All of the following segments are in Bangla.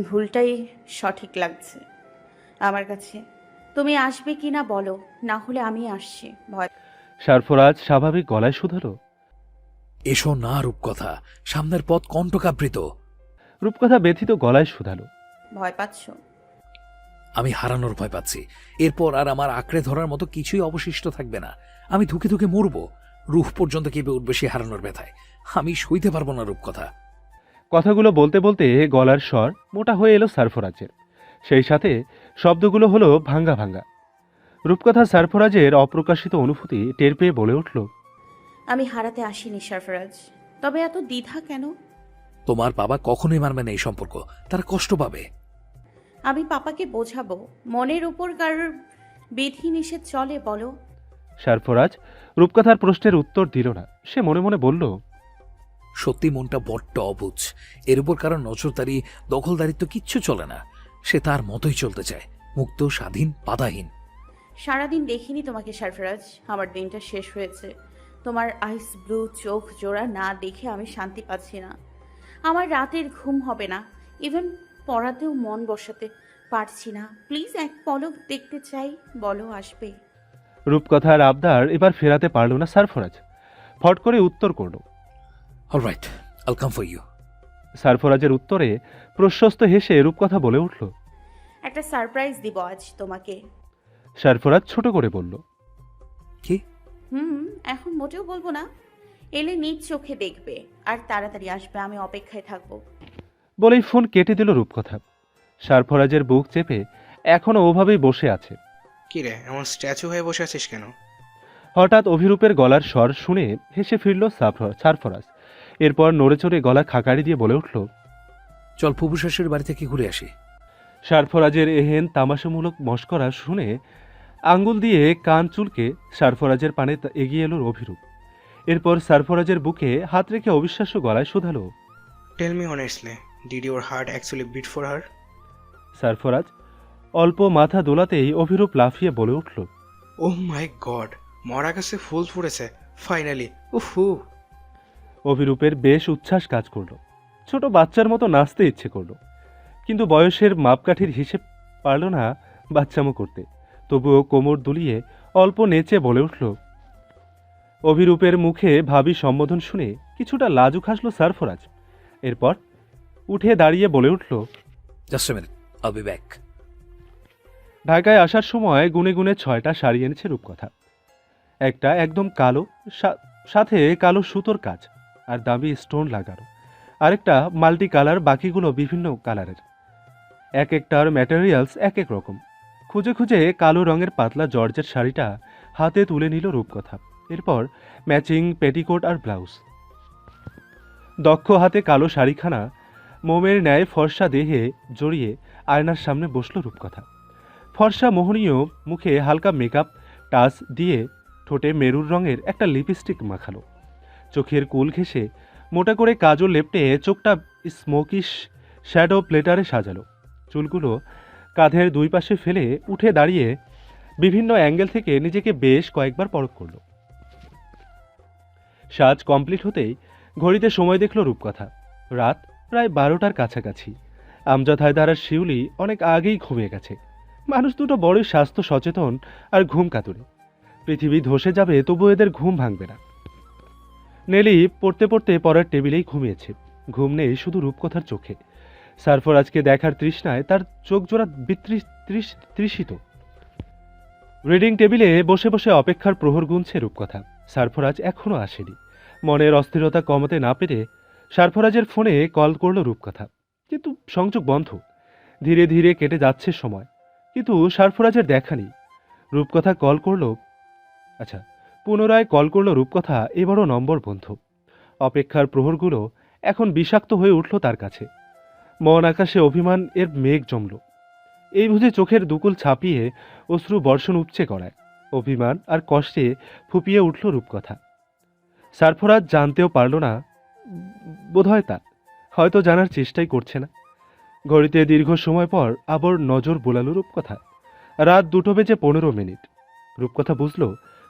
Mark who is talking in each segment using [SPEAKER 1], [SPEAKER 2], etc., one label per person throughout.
[SPEAKER 1] ভুলটাই সঠিক লাগছে আমার কাছে। তুমি আসবে কি না বলো, না হলে আমি আসছি। ভয়
[SPEAKER 2] সারফরাজ স্বাভাবিক গলায় শুধালো।
[SPEAKER 3] এসো না রূপকথা, সামনের পথ কণ্টকাবৃত।
[SPEAKER 2] রূপকথা ব্যথিত গলায় শুধালো।
[SPEAKER 1] ভয় পাচ্ছ?
[SPEAKER 3] আমি হারানোর ভয় পাচ্ছি। এরপর আর আমার আঁকড়ে ধরার মতো কিছুই অবশিষ্ট থাকবে না। আমি ধুকে ধুকে মরব। রুহ পর্যন্ত কেঁপে উঠবে সে হারানোর ব্যথায়। আমি সইতে পারবো না রূপকথা।
[SPEAKER 2] কথাগুলো বলতে বলতে গলার স্বর মোটা হয়ে এলো সারফরাজের। সেই সাথে শব্দগুলো হলো ভাঙ্গা ভাঙ্গা। রূপকথা সারফরাজের অপ্রকাশিত অনুভূতি টের পেয়ে বলে উঠল।
[SPEAKER 1] আমি হারাতে আসিনি সারফরাজ, তবে এত দ্বিধা কেন?
[SPEAKER 3] তোমার বাবা কখনোই মানবে না এই সম্পর্ক। তারা কষ্ট পাবে।
[SPEAKER 1] আমি পাপাকে বোঝাবো। মনের উপর কারোর বিধি নিষেধ চলে বলো?
[SPEAKER 2] সারফরাজ রূপকথার প্রশ্নের উত্তর দিল না। সে মনে মনে বলল,
[SPEAKER 3] সত্যি মনটা বড্ড অবুঝ। এর উপর কারণ নজরদারি, দখলদারিত্ব কিচ্ছু চলে না। সে তার মতোই চলতে চায়, মুক্ত, স্বাধীন, বাধাহীন।
[SPEAKER 1] সারাদিন দেখিনি তোমাকে সারফরাজ, আমার দিনটা শেষ হয়েছে। তোমার আইস ব্লু চোখ জোড়া না দেখে আমি শান্তি পাচ্ছি না। আমার রাতের ঘুম হবে না, ইভেন পড়াতেও মন বসাতে পারছি না। প্লিজ এক পলক দেখতে চাই, বলো আসবে?
[SPEAKER 2] রূপকথার আবদার এবার ফেরাতে পারল না সারফরাজ। ফট করে উত্তর করল।
[SPEAKER 3] অলরাইট, আইল কাম ফর ইউ।
[SPEAKER 2] সারফরাজের উত্তরে প্রশস্ত হেসে রূপকথা বলে উঠল।
[SPEAKER 1] একটা সারপ্রাইজ দিব আজ তোমাকে।
[SPEAKER 2] সারফরাজ ছোট করে বলল।
[SPEAKER 3] কি?
[SPEAKER 1] এখন মোটেও বলবো না। এলে নিজ চোখে দেখবে, আর তাড়াতাড়ি আসবে, আমি অপেক্ষায় থাকবো।
[SPEAKER 2] বলেই ফোন কেটে দিল রূপকথা। সারফরাজের বুক চেপে এখনো ওভাবেই বসে আছে।
[SPEAKER 4] কিরে, এমন স্ট্যাচু হয়ে বসে আছিস কেন?
[SPEAKER 2] হঠাৎ অভিরূপের গলার স্বর শুনে হেসে ফিরল সারফরাজ। এরপর নড়েচড়ে গলা খাকারি দিয়ে বলে উঠল।
[SPEAKER 3] চল ফুপু শাশুড়ির বাড়ি থেকে ঘুরে আসি।
[SPEAKER 2] সারফরাজের এহেন তামাশামূলক মস্করা শুনে আঙ্গুল দিয়ে কান চুলকে সারফরাজের পানে এগিয়ে এলো অভিরূপ। এরপর সারফরাজের বুকে হাত রেখে অবিশ্বাস্য গলায় শোধালো।
[SPEAKER 4] Tell me honestly, did your heart actually beat for her?
[SPEAKER 2] Sarfaraz অল্প মাথা দোলাতেই অভিরূপ লাফিয়ে বলে উঠল।
[SPEAKER 4] ওহ মাই গড, মরা গাছে ফুল ফুটেছে ফাইনালি। উফু।
[SPEAKER 2] অভিরূপের বেশ উচ্ছ্বাস কাজ করলো। ছোট বাচ্চার মতো নাচতে ইচ্ছে করলো, কিন্তু বয়সের মাপকাঠির হিসেব পারল না বাচ্চামো করতে। তবুও কোমর দুলিয়ে অল্প নেচে বলে উঠল। অভিরূপের মুখে ভাবী সম্বোধন শুনে কিছুটা লাজুক হাসল সারফরাজ। এরপর উঠে দাঁড়িয়ে বলে উঠল।
[SPEAKER 3] জাস্ট আ মিনিট, আইল বি ব্যাক।
[SPEAKER 2] ঢাকায় আসার সময় গুনে গুনে 6টা শাড়ি এনেছে রূপকথা। একটা একদম কালো, সাথে কালো সুতোর কাজ আর দামি স্টোন লাগানো। আরেকটা মাল্টি কালার, বাকিগুলো বিভিন্ন কালারের। এক একটার ম্যাটেরিয়ালস এক এক রকম। খুঁজে খুঁজে কালো রঙের পাতলা জর্জের শাড়িটা হাতে তুলে নিল রূপকথা। এরপর ম্যাচিং পেটিকোট আর ব্লাউজ। দক্ষ হাতে কালো শাড়িখানা মোমের ন্যায় ফর্সা দেহে জড়িয়ে আয়নার সামনে বসল রূপকথা। ফর্সা মোহনীয় মুখে হালকা মেকআপ টাচ দিয়ে ঠোঁটে মেরুর রঙের একটা লিপস্টিক মাখালো। চোখের কুল ঘেঁষে মোটা করে কাজল লেপটে চোখটা স্মোকিশ শ্যাডো প্লেটারে সাজালো। চুলগুলো কাঁধের দুই পাশে ফেলে উঠে দাঁড়িয়ে বিভিন্ন অ্যাঙ্গেল থেকে নিজেকে বেশ কয়েকবার পরখ করল। সাজ কমপ্লিট হতেই ঘড়িতে সময় দেখল রূপকথা। রাত প্রায় 12টার কাছাকাছি। আমজাদ হায়দার আর শিউলি অনেক আগেই ঘুমিয়ে গেছে। মানুষ দুটো বড়ই স্বাস্থ্য সচেতন আর ঘুম কাতুরে। পৃথিবী ধসে যাবে তবু এদের ঘুম ভাঙবে না। নেলি পড়তে পড়তে পড়ার টেবিলেই ঘুমিয়েছে। ঘুম নেই শুধু রূপকথার চোখে। সারফরাজকে দেখার তৃষ্ণায় তার চোখ জোড়া তৃষিত। রিডিং টেবিলে বসে বসে অপেক্ষার প্রহর গুনছে রূপকথা। সারফরাজ এখনো আসেনি। মনের অস্থিরতা কমাতে না পেরে সারফরাজের ফোনে কল করল রূপকথা, কিন্তু সংযোগ বন্ধ। ধীরে ধীরে কেটে যাচ্ছে সময়, কিন্তু সারফরাজের দেখা নেই। রূপকথা কল করল। পুনরায় কল করল রূপকথা, এবারও নম্বর বন্ধ। অপেক্ষার প্রহরগুলো এখন বিষাক্ত হয়ে উঠল তার কাছে। মন আকাশে অভিমান এর মেঘ জমল। এই বুঝে চোখের দুকুল ছাপিয়ে অশ্রু বর্ষণ উপচে করায়। অভিমান আর কষ্টে ফুপিয়ে উঠল রূপকথা। সারফরাজ জানতেও পারল না, বোধহয় তা হয়তো জানার চেষ্টাই করছে না। ঘড়িতে দীর্ঘ সময় পর আবার নজর বোলালো রূপকথা। রাত 2:15। রূপকথা বুঝল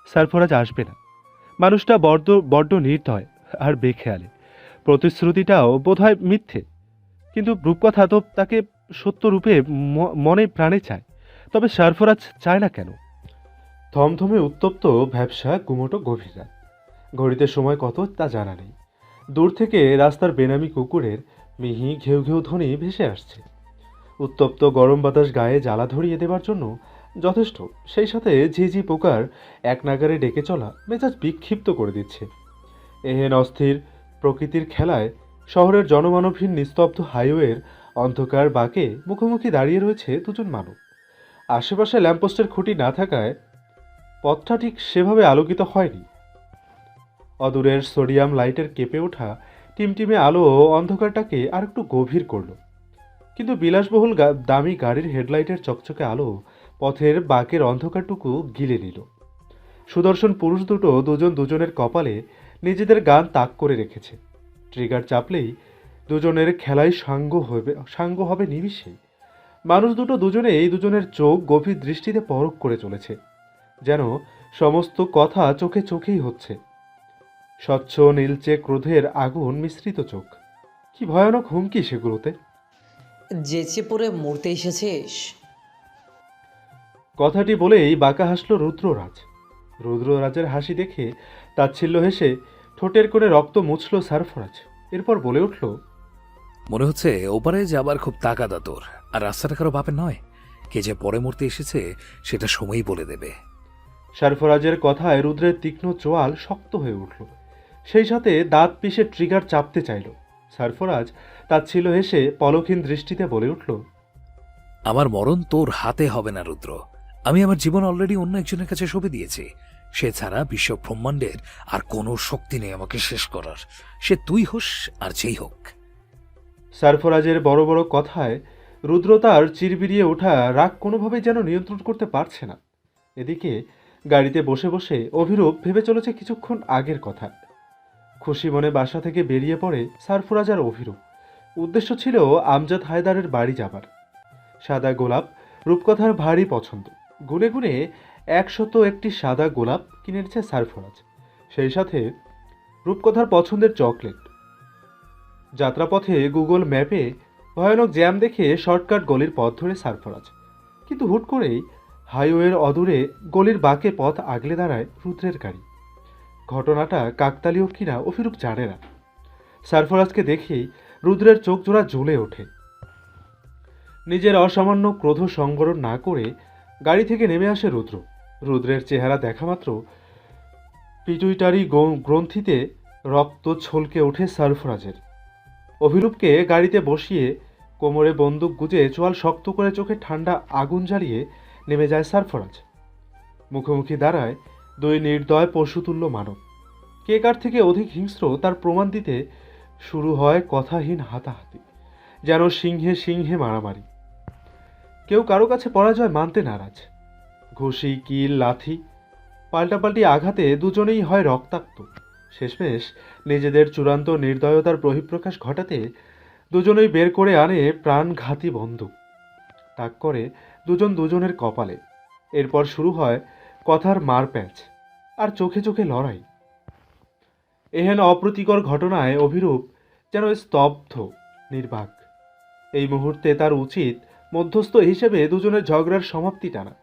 [SPEAKER 2] সারফরাজ আসবে না। মানুষটা বড্ড নির্দয় আর বেখেয়ালে। প্রতিশ্রুতিটাও বোধহয় মিথ্যে। কিন্তু রূপকথা তো তাকে সত্য রূপে মনে প্রাণে চায়, তবে সারফরাজ চায় না কেন? থমথমে উত্তপ্ত ভ্যাবসা গুমোটো গভীর রাত। ঘড়িতে সময় কত তা জানা নেই। দূর থেকে রাস্তার বেনামি কুকুরের মিহি ঘেউ ঘেউ ধ্বনি ভেসে আসছে। উত্তপ্ত গরম বাতাস গায়ে জ্বালা ধরিয়ে দেবার জন্য যথেষ্ট, সেই সাথে ঝিঝি পোকার এক নাগারে ডেকে চলা মেজাজ বিক্ষিপ্ত করে দিচ্ছে। এহেন অস্থির প্রকৃতির খেলায় শহরের জনমানবহীন নিস্তব্ধ হাইওয়ের অন্ধকার বাঁকে মুখোমুখি দাঁড়িয়ে রয়েছে দুজন মানব। আশেপাশে ল্যাম্পপোস্টের খুঁটি না থাকায় পথটা ঠিক সেভাবে আলোকিত হয়নি। অদূরের সোডিয়াম লাইটের কেঁপে ওঠা টিমটিমে আলো অন্ধকারটাকে আর একটু গভীর করল, কিন্তু বিলাসবহুল দামি গাড়ির হেডলাইটের চকচকে আলো পথের বাঁকের অন্ধকারটুকু গিলে নিল। সুদর্শন পুরুষ দুটো দুজন দুজনের কপালে নিজেদের গান তাক করে রেখেছে। ট্রিগার চাপলেই দুজনের খেলায় সাঙ্গ হবে নিমিষেই। মানুষ দুটো দুজনেই দুজনের চোখ গভীর দৃষ্টিতে পরখ করে চলেছে, যেন সমস্ত কথা চোখে চোখেই হচ্ছে। স্বচ্ছ নীলচে ক্রোধের আগুন মিশ্রিত চোখ, কি ভয়ানক হুমকি সেগুলোতে।
[SPEAKER 5] যেচে পড়ে মরতে এসেছিস?
[SPEAKER 2] কথাটি বলেই বাঁকা হাসল রুদ্ররাজ। রুদ্ররাজের হাসি দেখে তাচ্ছিল্য হেসে ঠোঁটের কোণে রক্ত মুছল সারফরাজ। এরপর বলে উঠল,
[SPEAKER 3] মনে হচ্ছে ওপারে যাবার খুব তাগাদা তোর, আর রাস্তাটা কারো বাপের নয়। কে যে পরে মরতে এসেছে সেটা সময়ই বলে দেবে।
[SPEAKER 2] সারফরাজের কথায় রুদ্রের তীক্ষ্ণ চোয়াল শক্ত হয়ে উঠল, সেই সাথে দাঁত পিষে ট্রিগার চাপতে চাইল। সারফরাজ তাচ্ছিল্য হেসে পলকহীন দৃষ্টিতে বলে উঠল,
[SPEAKER 3] আমার মরণ তোর হাতে হবে না রুদ্র। আমি আমার জীবন অলরেডি অন্য একজনের কাছে সঁপে দিয়েছি। সে ছাড়া বিশ্ব ব্রহ্মাণ্ডের আর কোনো শক্তি নেই আমাকে শেষ করার, সে তুই হোস আর যেই হোক।
[SPEAKER 2] সারফরাজের বড় বড় কথায় রুদ্র তার চিরবিরিয়ে ওঠা রাগ কোনোভাবেই যেন নিয়ন্ত্রণ করতে পারছে না। এদিকে গাড়িতে বসে বসে অভিরূপ ভেবে চলেছে কিছুক্ষণ আগের কথা। খুশি মনে বাসা থেকে বেরিয়ে পড়ে সারফরাজ আর অভিরূপ। উদ্দেশ্য ছিল আমজাদ হায়দারের বাড়ি যাবার। সাদা গোলাপ রূপকথার ভারী পছন্দ। গুনে গুনে 101টি সাদা গোলাপ কিনেছে সারফরাজ, সেই সাথে রূপকথার পছন্দের চকলেট। যাত্রাপথে গুগল ম্যাপে ভয়ানক জ্যাম দেখে শর্টকাট গলির পথ ধরে সারফরাজ, কিন্তু হুট করেই হাইওয়ের অদূরে গলির বাঁকে পথ আগলে দাঁড়ায় রুদ্রের গাড়ি। ঘটনাটা কাকতালীয় কিনা অভিরূপ জানে না। সারফরাজকে দেখেই রুদ্রের চোখ জোড়া জ্বলে ওঠে। নিজের অসামান্য ক্রোধ সংবরণ না করে গাড়ি থেকে নেমে আসে রুদ্র। রুদ্রের চেহারা দেখা মাত্র পিটুইটারি গ্রন্থিতে রক্ত ছলকে ওঠে সারফরাজের। অভিরূপকে গাড়িতে বসিয়ে কোমরে বন্দুক গুজে চোয়াল শক্ত করে চোখে ঠান্ডা আগুন জ্বালিয়ে নেমে যায় সারফরাজ। মুখোমুখি দাঁড়ায় দুই নির্দয় পশুতুল্য মানব। কে কার থেকে অধিক হিংস্র তার প্রমাণ দিতে শুরু হয় কথাহীন হাতাহাতি, যেন সিংহে সিংহে মারামারি। কেউ কারো কাছে পরাজয় মানতে নারাজ। ঘুষি, কিল, লাথি, পাল্টাপাল্টি আঘাতে দুজনেই হয় রক্তাক্ত। শেষমেশ নিজেদের চূড়ান্ত নির্দয়তার বহিঃপ্রকাশ ঘটাতে দুজনেই বের করে আনে প্রাণঘাতী বন্দুক, তাক করে দুজন দুজনের কপালে। এরপর শুরু হয় কথার মারপ্যাঁচ আর চোখে চোখে লড়াই। এহেন অপ্রীতিকর ঘটনায় অভিরূপ যেন স্তব্ধ, নির্বাক। এই মুহূর্তে তার উচিত মধ্যস্থ হিসেবে দুজনের ঝগড়ার সমাপ্তি টানা,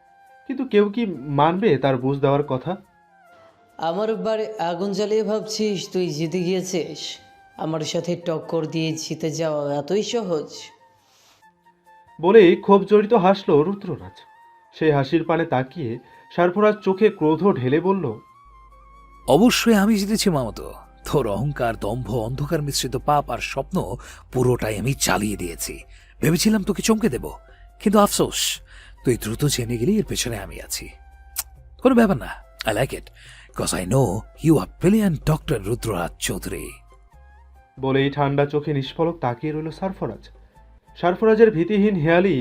[SPEAKER 2] কিন্তু কেউ কি মানবে তার বুঝ দেওয়ার কথা?
[SPEAKER 5] আমার বাড়ি আগুন জ্বালিয়ে ভাবছিস তুই জিতে গিয়েছিস? আমার সাথে টক্কর দিয়ে জিতে যাওয়া এতই সহজ?
[SPEAKER 2] বলেই ক্ষোভ জড়িত হাসল রুদ্ররাজ। সেই হাসির পানে তাকিয়ে সারফরাজ চোখে ক্রোধ ঢেলে বলল,
[SPEAKER 3] অবশ্যই আমি জিতেছি মামতো। তোর অহংকার, দম্ভ, অন্ধকার মিশ্রিত পাপ আর স্বপ্ন পুরোটাই আমি চালিয়ে দিয়েছি। ভেবেছিলাম তোকে চমকে দেব, কিন্তু আফসোস, তুই দ্রুত জেনে গেলি এর পেছনে আমি আছি। কোনো ব্যাপার না, I like it, cause I know you are brilliant doctor Rudraraj Chowdhury.
[SPEAKER 2] বলেই ঠান্ডা চোখে নিষ্পলক তাকিয়ে রইল সারফরাজ। সারফরাজের ভীতিহীন হেয়ালি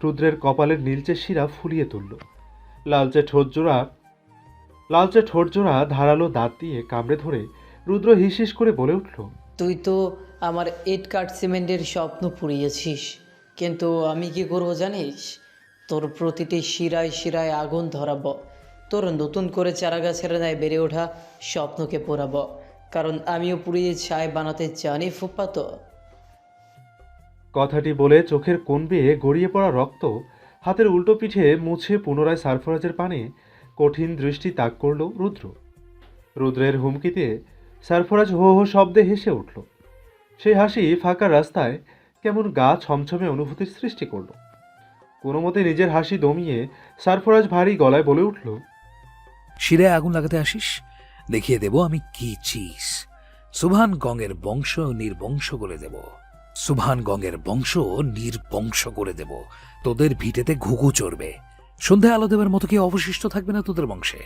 [SPEAKER 2] রুদ্রের কপালের নীলচে শিরা ফুলিয়ে তুলল। লালচে ঠোঁটজোড়া ধারালো দাঁত দিয়ে কামড়ে ধরে রুদ্র হিসহিস করে বলে উঠল,
[SPEAKER 5] তুই তো আমার ইট কাঠ সিমেন্টের স্বপ্ন পুড়িয়েছিস, কিন্তু আমি কি করবো জানিস? তোর প্রতিটি শিরায় শিরায় আগুন ধরাবো। তোর নতুন করে চারাগাছের ন্যায় বেড়ে ওঠা স্বপ্নকে পোড়াবো, কারণ আমিও পুড়িয়ে ছাই বানাতে জানি ফুপ্পাতো।
[SPEAKER 2] কথাটি বলে চোখের কোণ বেয়ে গড়িয়ে পড়া রক্ত হাতের উল্টো পিঠে মুছে পুনরায় সারফরাজের পানে কঠিন দৃষ্টি তাক করল রুদ্র। রুদ্রের হুমকিতে সারফরাজ হো হো শব্দে হেসে উঠল। সেই হাসি ফাঁকা রাস্তায় কেমন গা ছমছমে অনুভূতির সৃষ্টি করল। কোনো মতে নিজের হাসি দমিয়ে সারফরাজ ভারী গলায় বলে উঠল,
[SPEAKER 3] শিরায় আগুন লাগাতে আসিস, দেখিয়ে দেব আমি কি চিজ। সুবহান গঙের বংশ নির্বংশ করে দেব, সুবহান গঙের বংশ নির্বংশ করে দেব। তোদের ভিটেতে ঘুঘু চড়বে, সন্ধ্যায় আলো দেবার মতো কি অবশিষ্ট থাকবে না তোদের বংশে।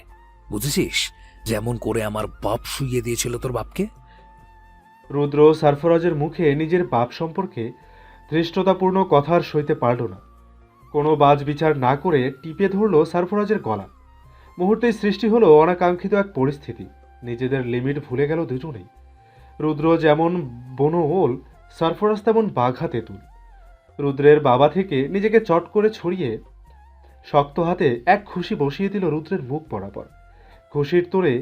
[SPEAKER 3] বুঝেছিস, যেমন করে আমার বাপ শুইয়ে দিয়েছিল তোর বাপকে।
[SPEAKER 2] রুদ্র সারফরাজের মুখে নিজের বাপ সম্পর্কে ধৃষ্টতাপূর্ণ কথা আর সইতে পারল না। কোনো বাজ বিচার না করে টিপে ধরল সারফরাজের গলা। মুহূর্তেই সৃষ্টি হলো অনাকাঙ্ক্ষিত এক পরিস্থিতি। নিজেদের লিমিট ভুলে গেল দুজনেই। রুদ্র যেমন বনো ওল, সারফরাজ তেমন বাঘা তেঁতুল। রুদ্রের বাবা থেকে নিজেকে চট করে ছড়িয়ে শক্ত হাতে এক খুশি বসিয়ে দিল রুদ্রের মুখ বরাবর। খুশির তোড়ে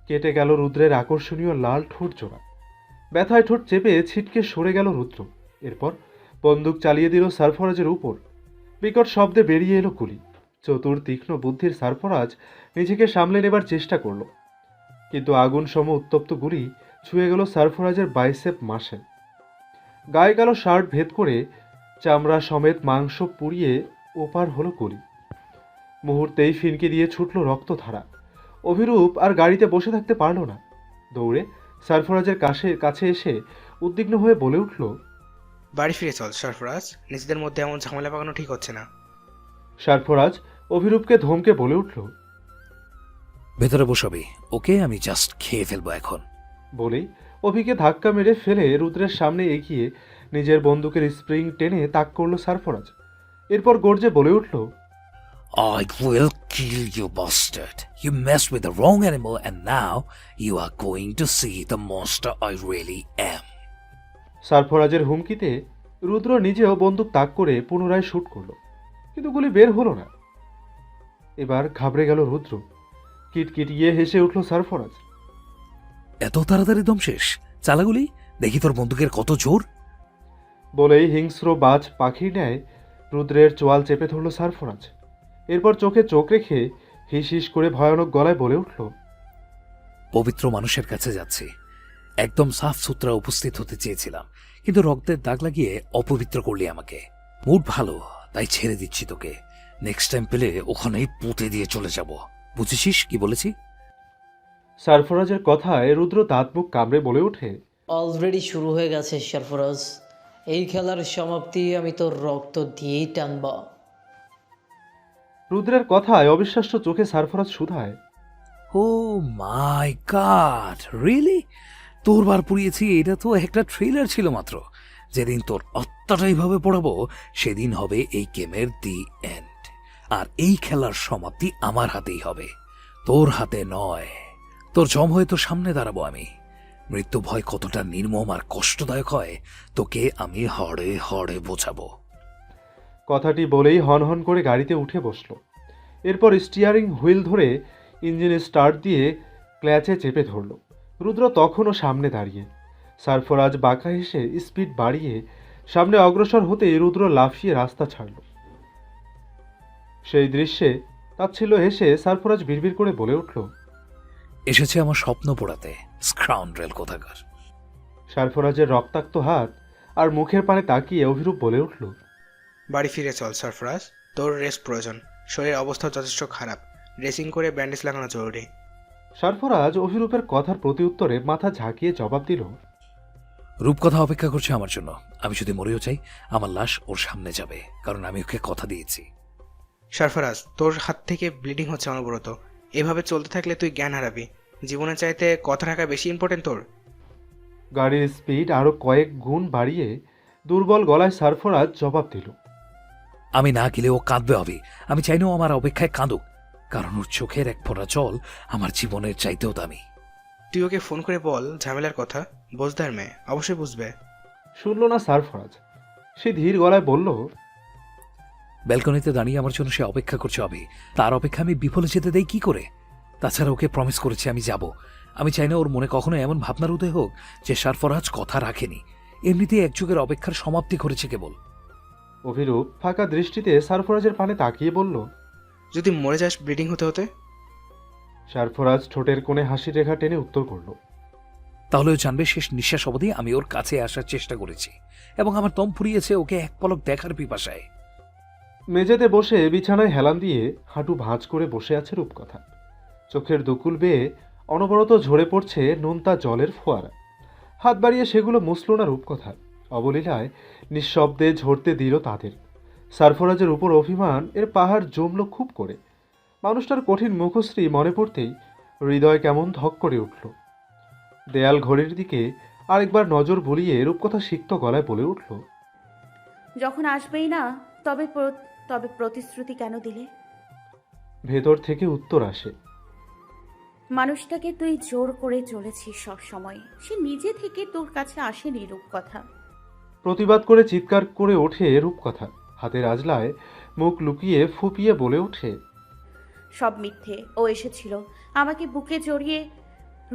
[SPEAKER 2] কেটে গেল রুদ্রের আকর্ষণীয় লাল ঠোঁট জোড়া। ব্যথায় ঠোঁট চেপে ছিটকে সরে গেল রুদ্র। এরপর বন্দুক চালিয়ে দিল সারফরাজের উপর। বিকট শব্দে বেরিয়ে এলো গুলি। চতুর তীক্ষ্ণ বুদ্ধির সারফরাজ নিজেকে সামলে নেবার চেষ্টা করল, কিন্তু আগুন সম উত্তপ্ত গুলি ছুঁয়ে গেল সারফরাজের বাইসেপ মাসেল। গায়ে কালো শার্ট ভেদ করে চামড়া সমেত মাংস পুড়িয়ে ওপার হলো গুলি। মুহূর্তেই ফিনকে দিয়ে ছুটল রক্তধারা। অভিরূপ আর গাড়িতে বসে থাকতে পারল না। দৌড়ে সারফরাজের কাছে এসে উদ্বিগ্ন হয়ে বলে উঠল,
[SPEAKER 4] বাড়ি ফিরে চল সারফরাজ, নিজেদের মধ্যে এমন ঝামেলা পাকানো ঠিক হচ্ছে না।
[SPEAKER 2] সারফরাজ অভিরূপকে ধমকে বলে উঠল,
[SPEAKER 3] ভেতরে বসাবি, ওকে আমি জাস্ট খেয়ে ফেলবো এখন।
[SPEAKER 2] বলেই অভিকে ধাক্কা মেরে ফেলে রুদ্রের সামনে এগিয়ে নিজের বন্দুকের স্প্রিং টেনে তাক করল সারফরাজ। এরপর গর্জে বলে উঠল,
[SPEAKER 3] I will kill you, bastard. You messed with the wrong animal and now you are going to see the monster I really am.
[SPEAKER 2] সারফরাজের হুমকিতে রুদ্র নিজেও বন্দুক তাক করে পুনরায় শুট করল, কিন্তু গুলি বের হলো না। এবার ঘাবড়ে গেল রুদ্র। কিটকিটিয়ে হেসে উঠল সারফরাজ।
[SPEAKER 3] এত তাড়াতাড়ি দম শেষ? চালাগুলি দেখি তোর বন্দুকের কত জোর।
[SPEAKER 2] বলেই হিংস্র বাজ পাখির ন্যায় রুদ্রের চোয়াল চেপে ধরল সারফরাজ। এরপর চোখে চোখ রেখে হিস হিস করে ভয়ানক গলায় বলে উঠল,
[SPEAKER 3] পবিত্র মানুষের কাছে যাচ্ছি, একদম সাফ সুতরা উপস্থিত হতে চেয়েছিলাম, কিন্তু রক্তের দাগ লাগিয়ে অপবিত্র করলি আমাকে। মুড ভালো তাই ছেড়ে দিচ্ছি তোকে, নেক্সট টাইম পেলে ওখানেই পুঁতে দিয়ে চলে যাব। বুঝেছিস কি বলেছি?
[SPEAKER 2] সারফরাজের কথায় রুদ্র দাঁত মুখ কামড়ে বলে ওঠে,
[SPEAKER 5] অলরেডি শুরু হয়ে গেছে সরফরাজ, এই খেলার সমাপ্তি আমি তোর রক্ত দিয়েই টানব।
[SPEAKER 2] রুদ্রের কথায় অবিশ্বাস্য চোখে সারফরাজ শুধায়,
[SPEAKER 3] ও মাই গড, রিয়েলি? তোর বার পুড়িয়েছি, এটা তো একটা ট্রেলার ছিল মাত্র। যেদিন তোর আত্মাটা এইভাবে পড়াবো সেদিন হবে এই গেমের দি এন্ড। আর এই খেলার সমাপ্তি আমার হাতেই হবে, তোর হাতে নয়। তোর জম হয়ে তোর সামনে দাঁড়াবো আমি। মৃত্যু ভয় কতটা নির্মম আর কষ্টদায়ক হয় তোকে আমি হড়ে হড়ে বোঝাবো।
[SPEAKER 2] কথাটি বলেই হনহন করে গাড়িতে উঠে বসল। এরপর স্টিয়ারিং হুইল ধরে ইঞ্জিন স্টার্ট দিয়ে ক্ল্যাচে চেপে ধরল। রুদ্র তখনও সামনে দাঁড়িয়ে। সারফরাজ বাঁকা হেসে স্পিড বাড়িয়ে সামনে অগ্রসর হতেই রুদ্র লাফিয়ে রাস্তা ছাড়ল। সেই দৃশ্যে তাচ্ছিল্য হেসে সারফরাজ বিড়বিড় করে বলে উঠল,
[SPEAKER 3] এসেছে আমার স্বপ্ন পোড়াতে, স্ক্রাউন্ড্রেল কোথাকার।
[SPEAKER 2] সারফরাজের রক্তাক্ত হাত আর মুখের পানে তাকিয়ে অভিরূপ বলে উঠল,
[SPEAKER 4] বাড়ি ফিরে চল সারফরাজ, তোর রেস্ট প্রয়োজন, শরীরের অবস্থা যথেষ্ট খারাপ, ড্রেসিং করে ব্যান্ডেজ লাগানো জরুরি।
[SPEAKER 2] সারফরাজ অভিরূপের কথার প্রতি উত্তরে মাথা ঝাঁকিয়ে জবাব দিল,
[SPEAKER 3] রূপকথা অপেক্ষা করছে আমার জন্য। আমি যদি মরেও চাই, আমার লাশ ওর সামনে যাবে, কারণ আমি ওকে কথা দিয়েছি।
[SPEAKER 4] সারফরাজ, তোর হাত থেকে ব্লিডিং হচ্ছে অনবরত, এভাবে চলতে থাকলে তুই জ্ঞান হারাবি। জীবনের চাইতে কথা রাখা বেশি ইম্পর্টেন্ট তোর।
[SPEAKER 2] গাড়ির স্পিড আরও কয়েক গুণ বাড়িয়ে দুর্বল গলায় সারফরাজ জবাব দিল,
[SPEAKER 3] আমি না গেলে ও কাঁদবে হবে। আমি চাই না ও আমার অপেক্ষায় কাঁদুক, কারণ ওর চোখের এক ফোঁটা জল আমার জীবনের চাইতেও দামি।
[SPEAKER 4] তুই ওকে ফোন করে বল ঝামেলার কথা, বোঝদার মেয়ে, অবশ্যই বুঝবে।
[SPEAKER 2] শুনল না সারফরাজ। সে ধীর গলায় বলল,
[SPEAKER 3] ব্যালকনিতে দাঁড়িয়ে আমার জন্য সে অপেক্ষা করছে হবে, তার অপেক্ষা আমি বিফলে যেতে দেই কি করে? তাছাড়া ওকে প্রমিস করেছি আমি যাব। আমি চাই না ওর মনে কখনো এমন ভাবনার উদয় হোক যে সারফরাজ কথা রাখেনি। এমনিতেই এক যুগের অপেক্ষার সমাপ্তি ঘটেছে কেবল।
[SPEAKER 2] অভিরূপ ফাঁকা দৃষ্টিতে সারফরাজের পানে তাকিয়ে বলল।
[SPEAKER 4] যদি মরে যাস ব্লিডিং হতে হতে?
[SPEAKER 2] সারফরাজ ঠোঁটের কোণে হাসির রেখা টেনে উত্তর করল।
[SPEAKER 3] তাহলেও জানবে শেষ নিঃশ্বাস অবধি আমি ওর কাছে আসার চেষ্টা করেছি এবং আমার দম ফুরিয়েছে ওকে এক পলক দেখার পিপাসায়।
[SPEAKER 2] মেঝেতে বসে বিছানায় হেলান দিয়ে হাঁটু ভাঁজ করে বসে আছে রূপকথা। চোখের দুকুল বেয়ে অনবরত ঝরে পড়ছে নোনতা জলের ফোয়ারা। হাত বাড়িয়ে সেগুলো মুছল না রূপকথা। অবলীলায় নিঃশব্দে ঝরতে দিল তাদের। সারফরাজের উপর অভিমান এর পাহাড় জমল খুব করে। মানুষটার কঠিন মুখশ্রী মনে পড়তেই হৃদয় কেমন ধক করে উঠল। দেয়াল ঘড়ির দিকে আরেকবার নজর বুলিয়ে রূপকথা সিক্ত গলায় বলে উঠল।
[SPEAKER 1] যখন আসবেই না তবে তবে প্রতিশ্রুতি কেন দিলে?
[SPEAKER 2] ভেতর থেকে উত্তর আসে।
[SPEAKER 1] মানুষটাকে তুই জোর করে চলেছিস সব সময়, সে নিজে থেকে তোর কাছে আসেনি রূপকথা।
[SPEAKER 2] প্রতিবাদ করে চিৎকার করে ওঠে রূপকথা। হাতের আজলায় মুখ লুকিয়ে ফুপিয়ে বলে ওঠে।
[SPEAKER 1] সব মিথ্যে। ও এসেছিল, আমাকে বুকে জড়িয়ে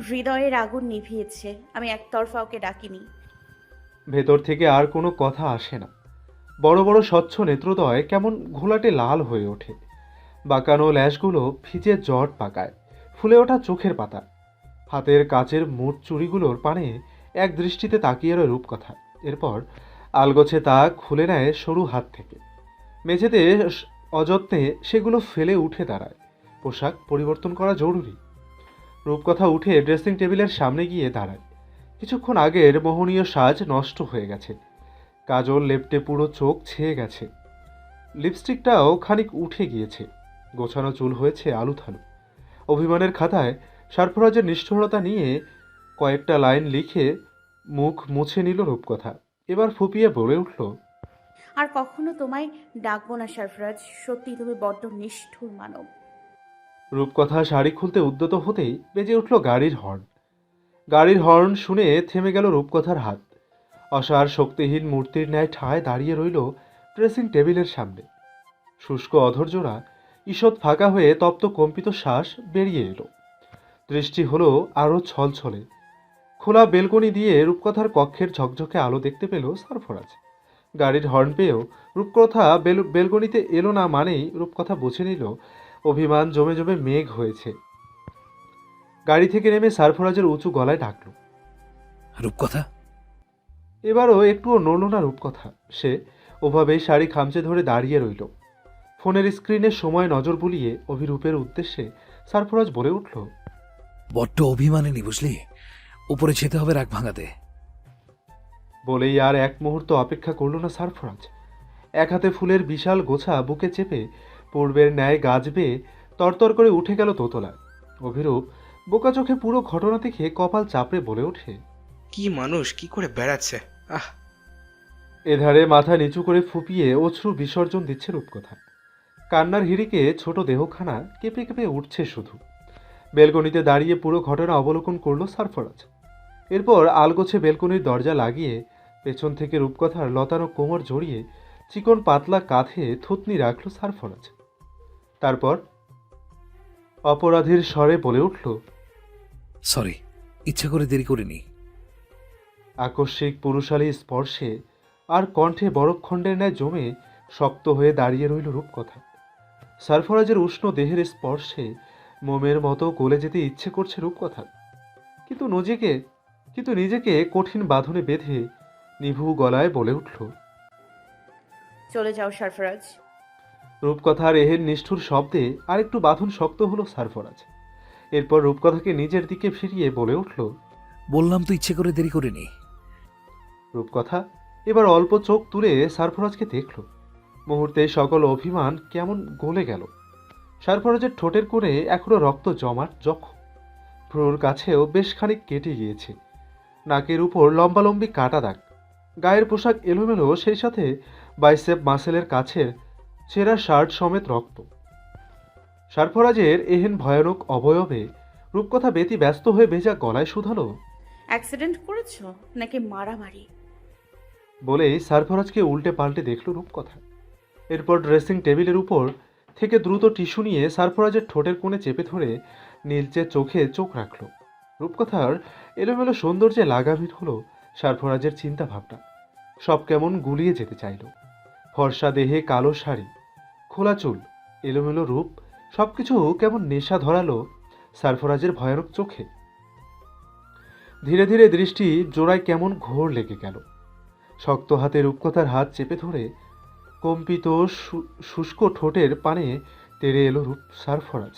[SPEAKER 1] হৃদয়ের আগুন নিভিয়েছে। আমি একতরফা ওকে ডাকিনি।
[SPEAKER 2] ভেতর থেকে আর কোনো কথা আসে না। বড় বড় স্বচ্ছ নেত্রদয় কেমন ঘোলাটে লাল হয়ে ওঠে। বাঁকানো ল্যাশগুলো ভিজে জট পাকায়। ফুলে ওঠা চোখের পাতা। হাতের কাচের মুঠ চুড়িগুলোর পানে এক দৃষ্টিতে তাকিয়ে রয় রূপকথা। এরপর আলগোছে তা খুলে নেয় সরু হাত থেকে। মেঝেতে অযত্নে সেগুলো ফেলে উঠে দাঁড়ায়। পোশাক পরিবর্তন করা জরুরি। রূপকথা উঠে ড্রেসিং টেবিলের সামনে গিয়ে দাঁড়ায়। কিছুক্ষণ আগের মোহনীয় সাজ নষ্ট হয়ে গেছে। কাজল লেপ্টে পুরো চোখ ছেয়ে গেছে। লিপস্টিকটাও খানিক উঠে গিয়েছে। গোছানো চুল হয়েছে আলুথালু। অভিমানের খাতায় সারফরাজের নিষ্ঠুরতা নিয়ে কয়েকটা লাইন লিখে মুখ মুছে নিল রূপকথা। এবার ফুপিয়ে বলে উঠল।
[SPEAKER 1] আর কখনো তোমায় ডাকবো না সরফরাজ। সত্যি তুমি বড্ড নিষ্ঠুর মানব।
[SPEAKER 2] রূপকথা শাড়ি খুলতে উদ্যত হতেই বেজে উঠল গাড়ির হর্ন। গাড়ির হর্ন শুনে থেমে গেল রূপকথার হাত। অসার শক্তিহীন মূর্তির ন্যায় ঠায় দাঁড়িয়ে রইল ড্রেসিং টেবিলের সামনে। শুষ্ক অধৈর্যরা ঈষৎ ফাঁকা হয়ে তপ্ত কম্পিত শ্বাস বেরিয়ে এলো। দৃষ্টি হলো আরও ছলছলে। খোলা বেলকনি দিয়ে রূপকথার কক্ষের ঝকঝকে আলো দেখতে পেল সারফরাজ। গাড়ির হর্ন পেয়েও রূপকথা বেলকনিতে এলো না মানেই রূপকথা বুঝে নিল অভিমান জমে জমে মেঘ হয়েছে। গাড়ি থেকে নেমে সারফরাজের উঁচু গলায় ডাকল।
[SPEAKER 3] রূপকথা।
[SPEAKER 2] এবারও একটুও নড়ল না রূপকথা। সে ওভাবেই শাড়ি খামচে ধরে দাঁড়িয়ে রইল। ফোনের স্ক্রিনে সময় নজর বুলিয়ে অভিরূপের উদ্দেশ্যে সারফরাজ বলে উঠল।
[SPEAKER 3] বড্ড অভিমানিনী বুঝলি, উপরে যেতে হবে রাগ ভাঙাতে।
[SPEAKER 2] বলেই আর এক মুহূর্ত অপেক্ষা করল না সারফরাজ। এক হাতে ফুলের বিশাল গোছা বুকে চেপে পূর্বের ন্যায় গাছ বেয়ে তরতর করে উঠে গেল দোতলায়। অভিরূপ বোকা চোখে পুরো ঘটনা দেখে কপাল চাপড়ে বলে ওঠে।
[SPEAKER 4] কি মানুষ, কি করে বেড়াচ্ছে! আহ!
[SPEAKER 2] এধারে মাথা নিচু করে ফুপিয়ে অশ্রু বিসর্জন দিচ্ছে রূপকথা। কান্নার হিড়িকে ছোট দেহখানা কেঁপে কেঁপে উঠছে শুধু। বেলকনিতে দাঁড়িয়ে পুরো ঘটনা অবলোকন করল সারফরাজ। এরপর আলগোছে বেলকনির দরজা লাগিয়ে পেছন থেকে রূপকথার লতানো কোমর জড়িয়ে চিকন পাতলা কাঁধে থুতনি রাখল সারফরাজ। তারপর অপরাধীর স্বরে বলে উঠল।
[SPEAKER 3] সরি, ইচ্ছা করে দেরি করিনি।
[SPEAKER 2] আকস্মিক পুরুষালী স্পর্শে আর কণ্ঠে বরফখণ্ডের ন্যায় জমে শক্ত হয়ে দাঁড়িয়ে রইল রূপকথা। সারফরাজের উষ্ণ দেহের স্পর্শে মোমের মতো গলে যেতে ইচ্ছে করছে রূপকথা, কিন্তু নিজেকে কঠিন বাঁধনে বেঁধে নিভু গলায় বলে উঠল।
[SPEAKER 1] চলে যাও সরফরাজ।
[SPEAKER 2] রূপকথার এহেন নিষ্ঠুর শব্দে আরেকটু বাঁধন শক্ত হলো সারফরাজ। এরপর রূপকথাকে নিজের দিকে ফিরিয়ে বলে উঠল।
[SPEAKER 3] বললাম তো ইচ্ছে করে দেরি করিনি।
[SPEAKER 2] রূপকথা এবার অল্প চোখ তুলে সারফরাজকে দেখল। মুহূর্তে সকল অভিমান কেমন গলে গেল। সারফরাজের ঠোঁটের কোণে এখনো রক্ত জমাট জখম। ভ্রুর কাছেও বেশ খানিক কেটে গিয়েছে। নাকের উপর লম্বালম্বি কাটা দাগ। গায়ের পোশাক এলোমেলো, সেই সাথে বাইসেপ মাসেলের কাছের ছেঁড়া শার্ট সমেত রক্ত। সারফরাজের এহেন ভয়ানক অবয়বে রূপকথা বেতি ব্যস্ত হয়ে ভেজা গলায় শুধালো।
[SPEAKER 1] অ্যাক্সিডেন্ট করেছো নাকি মারামারি?
[SPEAKER 2] বলেই সারফরাজকে উল্টে পাল্টে দেখল রূপকথা। এরপর ড্রেসিং টেবিলের উপর থেকে দ্রুত টিস্যু নিয়ে সারফরাজের ঠোঁটের কোণে চেপে ধরে নীলচে চোখে চোখ রাখল। রূপকথার এলোমেলো সৌন্দর্যে লাগামহীন হলো সারফরাজের চিন্তা ভাবনা সব কেমন গুলিয়ে যেতে চাইল। ফর্সা দেহে কালো শাড়ি, খোলা চুল, এলোমেলো রূপ, সবকিছু কেমন নেশা ধরালো সারফরাজের ভয়ানক চোখে। ধীরে ধীরে দৃষ্টি জোড়ায় কেমন ঘোর লেগে গেল। শক্ত হাতে রূপকথার হাত চেপে ধরে কম্পিত শুষ্ক ঠোঁটের পানে তেড়ে এলো সারফরাজ।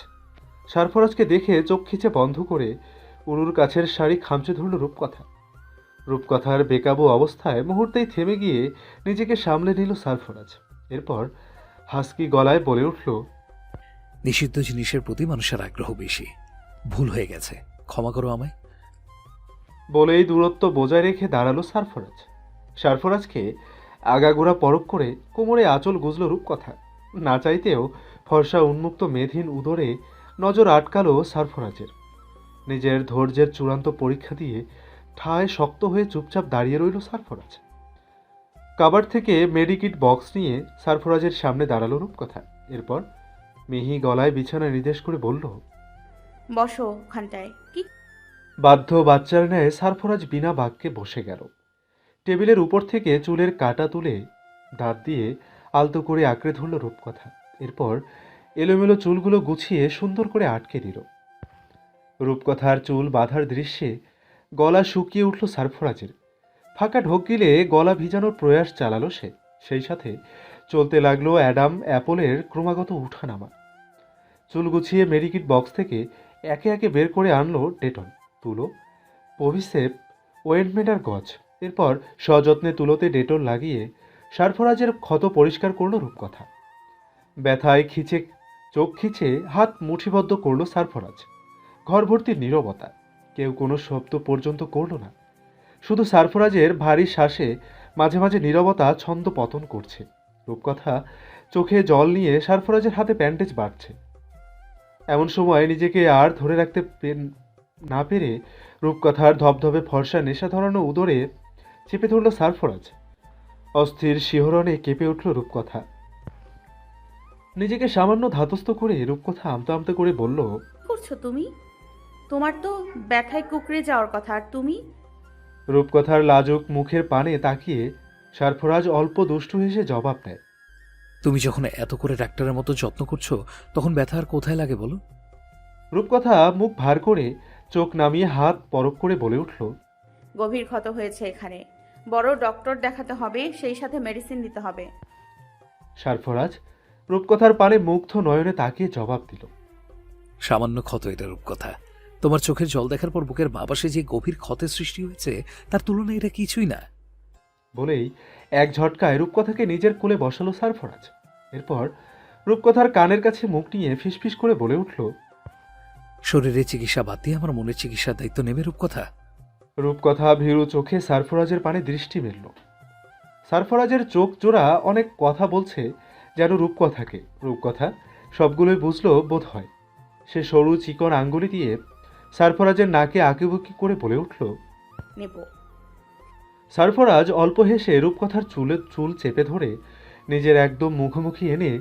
[SPEAKER 2] সারফরাজকে দেখে চোখ খিচে বন্ধ করে উরুর কাছের শাড়ি খামচে ধরল রূপকথা। রূপকথার বেকাবু অবস্থায় মুহূর্তেই থেমে গিয়ে নিজেকে সামলে নিল সারফরাজ। এরপর হাসকি গলায় বলে উঠল,
[SPEAKER 3] নিষিদ্ধ জিনিসের প্রতি মানুষের আগ্রহ বেশি। ভুল হয়ে গেছে, ক্ষমা করো আমায়।
[SPEAKER 2] বলেই দূরত্ব বজায় রেখে দাঁড়ালো সারফরাজ। সারফরাজকে আগাগোড়া পরখ করে কোমরে আঁচল গুজল রূপকথা। না চাইতেও ফর্সা উন্মুক্ত মেধহীন উদরে নজর আটকালো সারফরাজের। নিজের ধৈর্যের চূড়ান্ত পরীক্ষা দিয়ে ঠায় শক্ত হয়ে চুপচাপ দাঁড়িয়ে রইল সারফরাজ। কাবার থেকে মেডিকিট বক্স নিয়ে সারফরাজের সামনে দাঁড়ালো রূপকথা। এরপর মিহি গলায় বিছানা নির্দেশ করে বলল,
[SPEAKER 1] বসো ওখানটায়। কি
[SPEAKER 2] বাধ্য বাচ্চার ন্যায় সারফরাজ বিনা বাক্যে বসে গেল। টেবিলের উপর থেকে চুলের কাটা তুলে দাঁত দিয়ে আলতো করে আঁকড়ে ধরল রূপকথা। এরপর এলোমেলো চুলগুলো গুছিয়ে সুন্দর করে আটকে দিল। রূপকথার চুল বাঁধার দৃশ্যে গলা শুকিয়ে উঠল সারফরাজের। ফাঁকা ঢোক গিলে গলা ভিজানোর প্রয়াস চালালো সে। সেই সাথে চলতে লাগলো অ্যাডাম অ্যাপলের ক্রমাগত উঠানামা। চুল গুছিয়ে মেডিকিট বক্স থেকে একে একে বের করে আনলো ডেটল, তুলো, পভিসেপ, ওয়েন্টমেন্ট আর গজ। এরপর সযত্নে তুলোতে ডেটল লাগিয়ে সারফরাজের ক্ষত পরিষ্কার করলো রূপকথা। ব্যথায় চোখ খিচে হাত মুঠিবদ্ধ করলো সারফরাজ। ঘর ভর্তি নীরবতা, কেউ কোনো শব্দ পর্যন্ত করল না। শুধু সারফরাজের ভারী শ্বাসে মাঝে মাঝে নীরবতা ছন্দ পতন করছে। রূপকথা চোখে জল নিয়ে সারফরাজের হাতে ব্যান্ডেজ বাঁধছে। এমন সময় নিজেকে আর ধরে রাখতে না পেরে রূপকথার ধবধবে ফর্সা নেশা ধরানো উদরে চেপে ধরল সারফরাজ। অস্থির শিহরণে কেঁপে উঠল রূপকথা। নিজেকে সামান্য ধাতস্থ করে রূপকথা আমতা আমতা করে বলল,
[SPEAKER 1] কি করছো তুমি? তোমার তো ব্যথায় কুকড়ে যাওয়ার কথা, আর তুমি?
[SPEAKER 2] রূপকথার লাজুক মুখের পানে তাকিয়ে সারফরাজ অল্প দুষ্টু হেসে জবাব দেয়,
[SPEAKER 3] তুমি যখন এত করে ডাক্তারের মতো যত্ন করছো, তখন ব্যথা আর কোথায় লাগে বলো?
[SPEAKER 2] রূপকথা মুখ ভার করে চোখ নামিয়ে হাত পরক করে বলে উঠল,
[SPEAKER 1] গভীর ক্ষত হয়েছে এখানে, বড় ডক্টর দেখাতে হবে, সেই সাথে মেডিসিন দিতে হবে।
[SPEAKER 2] সারফরাজ রূপকথার পানে মুগ্ধ নয়নে তাকিয়ে জবাব দিল,
[SPEAKER 3] সামান্য ক্ষত এটা রূপকথা। তোমার চোখের জল দেখার পর বুকের বাবাসে যে গভীর ক্ষতের সৃষ্টি হয়েছে, তার তুলনায় এটা কিছুই না।
[SPEAKER 2] বলেই এক ঝটকায় রূপকথাকে নিজের কোলে বসালো সারফরাজ। এরপর রূপকথার কানের কাছে মুখ নিয়ে ফিসফিস করে বলে উঠল,
[SPEAKER 3] শরীরের চিকিৎসা বাদ দিয়ে আমার মনের চিকিৎসার দায়িত্ব নেবে রূপকথা।
[SPEAKER 2] রূপকথা ভীরু চোখে সারফরাজের পানে দৃষ্টি মেলল। সারফরাজের চোখ জোড়া অনেক কথা বলছে যেন রূপকথাকে। রূপকথা সবগুলোই বুঝলো বোধ হয়। সে সরু চিকন আঙ্গুলি দিয়ে সারফরাজের নাকে আঁকিবুকি করে বলে উঠল,
[SPEAKER 1] নেব।
[SPEAKER 2] সারফরাজ অল্প হেসে রূপকথার চুল চেপে ধরে নিজের একদম মুখোমুখি এনে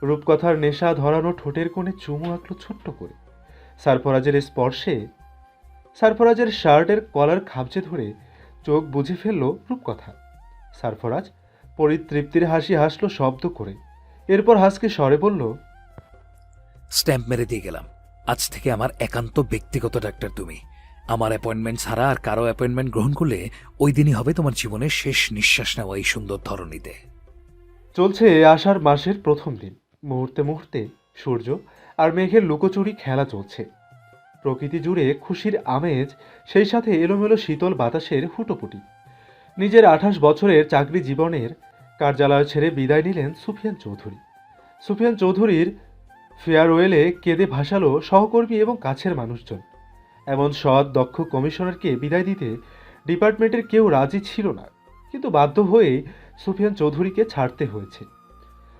[SPEAKER 2] রূপকথার নেশা ধরানো ঠোঁটের কোণে চুমু আঁকল ছোট্ট করে। সারফরাজের স্পর্শে সারফরাজের শার্টের কলার খামচে ধরে চোখ বুঝে ফেলল রূপকথা। সারফরাজ পরিতৃপ্তির হাসি হাসল শব্দ করে। এরপর হাসকে স্বরে বলল,
[SPEAKER 3] স্ট্যাম্প মেরে দিয়ে গেলাম। আজ থেকে আমার একান্ত ব্যক্তিগত ডাক্তার তুমি। আমার অ্যাপয়েন্টমেন্ট ছাড়া আর কারো অ্যাপয়েন্টমেন্ট গ্রহণ করলে ওই দিনই হবে তোমার জীবনের শেষ নিঃশ্বাস নেওয়া এই সুন্দর ধরণীতে।
[SPEAKER 2] চলছে আষাঢ় মাসের প্রথম দিন। মুহূর্তে মুহূর্তে সূর্য আর মেঘের লুকোচুরি খেলা চলছে। প্রকৃতি জুড়ে খুশির আমেজ, সেই সাথে এলোমেলো শীতল বাতাসের হুটোপুটি। নিজের 28 বছরের চাকরি জীবনের কার্যালয় ছেড়ে বিদায় নিলেন সুফিয়ান চৌধুরী। সুফিয়ান চৌধুরীর ফেয়ারওয়েলে কেঁদে ভাসালো সহকর্মী এবং কাছের মানুষজন। এমন সৎ দক্ষ কমিশনারকে বিদায় দিতে ডিপার্টমেন্টের কেউ রাজি ছিল না, কিন্তু বাধ্য হয়েই সুফিয়ান চৌধুরীকে ছাড়তে হয়েছে।